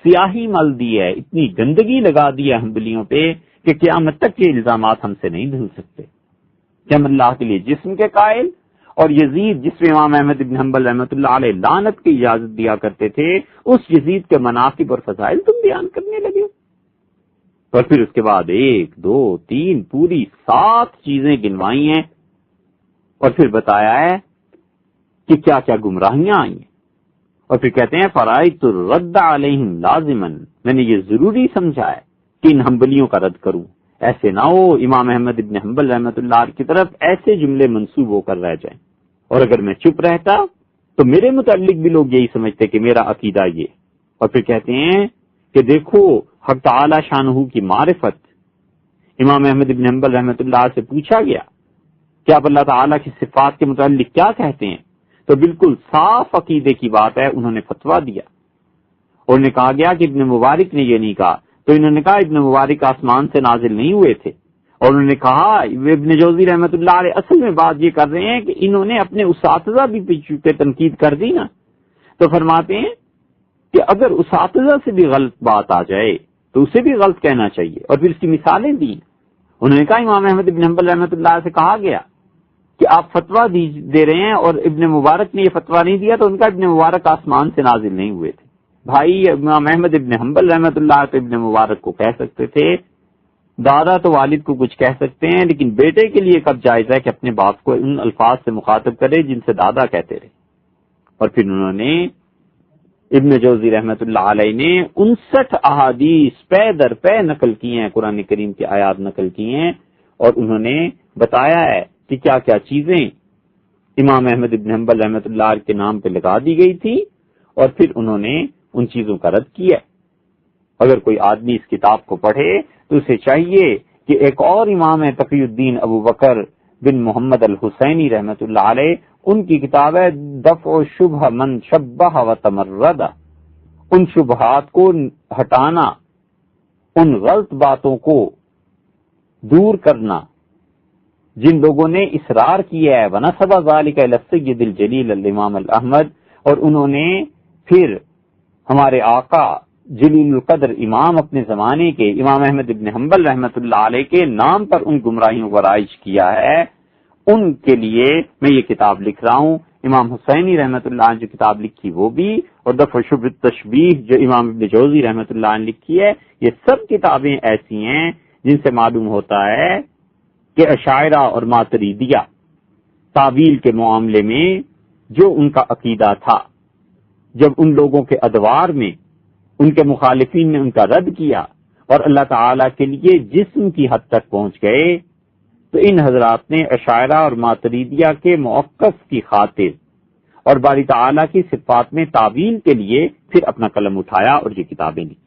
سیاہی مل دی ہے، اتنی گندگی لگا دی ہے حنبلیوں پہ کہ قیامت تک کے الزامات ہم سے نہیں دھل سکتے کہ ہم اللہ کے لیے جسم کے قائل، اور یزید جس میں امام احمد ابن حنبل رحمۃ اللہ علیہ لعنت کی اجازت دیا کرتے تھے، اس یزید کے مناقب اور فضائل تم بیان کرنے لگے۔ اور پھر اس کے بعد 1 2 3 پوری 7 چیزیں گنوائی ہیں، اور پھر بتایا ہے کہ کیا کیا گمراہیاں آئی ہیں، اور پھر کہتے ہیں فرائض الرد علیہم لازما، میں نے یہ ضروری سمجھا ہے کہ ان حنبلیوں کا رد کروں، ایسے نہ ہو امام احمد ابن حنبل رحمۃ اللہ علیہ کی طرف ایسے جملے منسوب ہو کر رہ جائیں، اور اگر میں چپ رہتا تو میرے متعلق بھی لوگ یہی سمجھتے کہ میرا عقیدہ یہ۔ اور پھر کہتے ہیں کہ دیکھو حق تعالی شانہ کی معرفت، امام احمد ابن حنبل رحمۃ اللہ علیہ سے پوچھا گیا کہ آپ اللہ تعالیٰ کی صفات کے متعلق کیا کہتے ہیں، تو بالکل صاف عقیدے کی بات ہے، انہوں نے فتویٰ دیا، اور انہیں کہا گیا کہ ابن مبارک نے یہ نہیں کہا، تو انہوں نے کہا ابن مبارک آسمان سے نازل نہیں ہوئے تھے، اور انہوں نے کہا ابن جوزی رحمۃ اللہ علیہ اصل میں بات یہ کر رہے ہیں کہ انہوں نے اپنے اساتذہ بھی پہ تنقید کر دی نا، تو فرماتے ہیں کہ اگر اساتذہ سے بھی غلط بات آ جائے تو اسے بھی غلط کہنا چاہیے، اور پھر اس کی مثالیں دی۔ انہوں نے کہا امام احمد ابن حنبل رحمۃ اللہ علیہ سے کہا گیا کہ آپ فتویٰ دے رہے ہیں، اور ابن مبارک نے یہ فتویٰ نہیں دیا، تو ان کا ابن مبارک آسمان سے نازل نہیں ہوئے تھے۔ بھائی امام احمد ابن حنبل رحمۃ اللہ علیہ ابن مبارک کو کہہ سکتے تھے، دادا تو والد کو کچھ کہہ سکتے ہیں، لیکن بیٹے کے لیے کب جائز ہے کہ اپنے باپ کو ان الفاظ سے مخاطب کرے جن سے دادا کہتے رہے۔ اور پھر انہوں نے ابن جوزی رحمۃ اللہ علیہ نے 59 احادیث پے در پے نقل کی ہیں، قرآن کریم کی آیات نقل کی ہیں، اور انہوں نے بتایا ہے کہ کیا کیا چیزیں امام احمد ابن حنبل رحمۃ اللہ علیہ کے نام پہ لگا دی گئی تھی، اور پھر انہوں نے ان چیزوں کا رد کیا ہے۔ اگر کوئی آدمی اس کتاب کو پڑھے تو اسے چاہیے کہ ایک اور امام ہے تقی الدین ابو بکر بن محمد الحسینی رحمۃ اللہ علیہ، ان کی کتاب ہے دفع شبہ من شبہ و تمرد، ان شبہات کو ہٹانا، ان غلط باتوں کو دور کرنا جن لوگوں نے اصرار کیا ہے، وَنَسَبَ ذَلِكَ إِلَى السَّيِّدِ الْجَلِيلِ الامام الاحمد، اور انہوں نے پھر ہمارے آقا جلیل القدر امام اپنے زمانے کے امام احمد ابن حنبل رحمۃ اللہ علیہ کے نام پر ان گمراہیوں کو رائج کیا ہے، ان کے لیے میں یہ کتاب لکھ رہا ہوں۔ امام حسینی رحمۃ اللہ نے جو کتاب لکھی وہ بھی، اور دفع شبہ التشبیہ جو امام ابن جوزی رحمۃ اللہ نے لکھی ہے، یہ سب کتابیں ایسی ہیں جن سے معلوم ہوتا ہے کہ اشاعرہ اور ماتریدیہ تعویل کے معاملے میں جو ان کا عقیدہ تھا، جب ان لوگوں کے ادوار میں ان کے مخالفین نے ان کا رد کیا اور اللہ تعالیٰ کے لیے جسم کی حد تک پہنچ گئے، تو ان حضرات نے اشاعرہ اور ماتریدیہ کے موقف کی خاطر اور باری تعالیٰ کی صفات میں تعویل کے لیے پھر اپنا قلم اٹھایا اور یہ کتابیں لکھی۔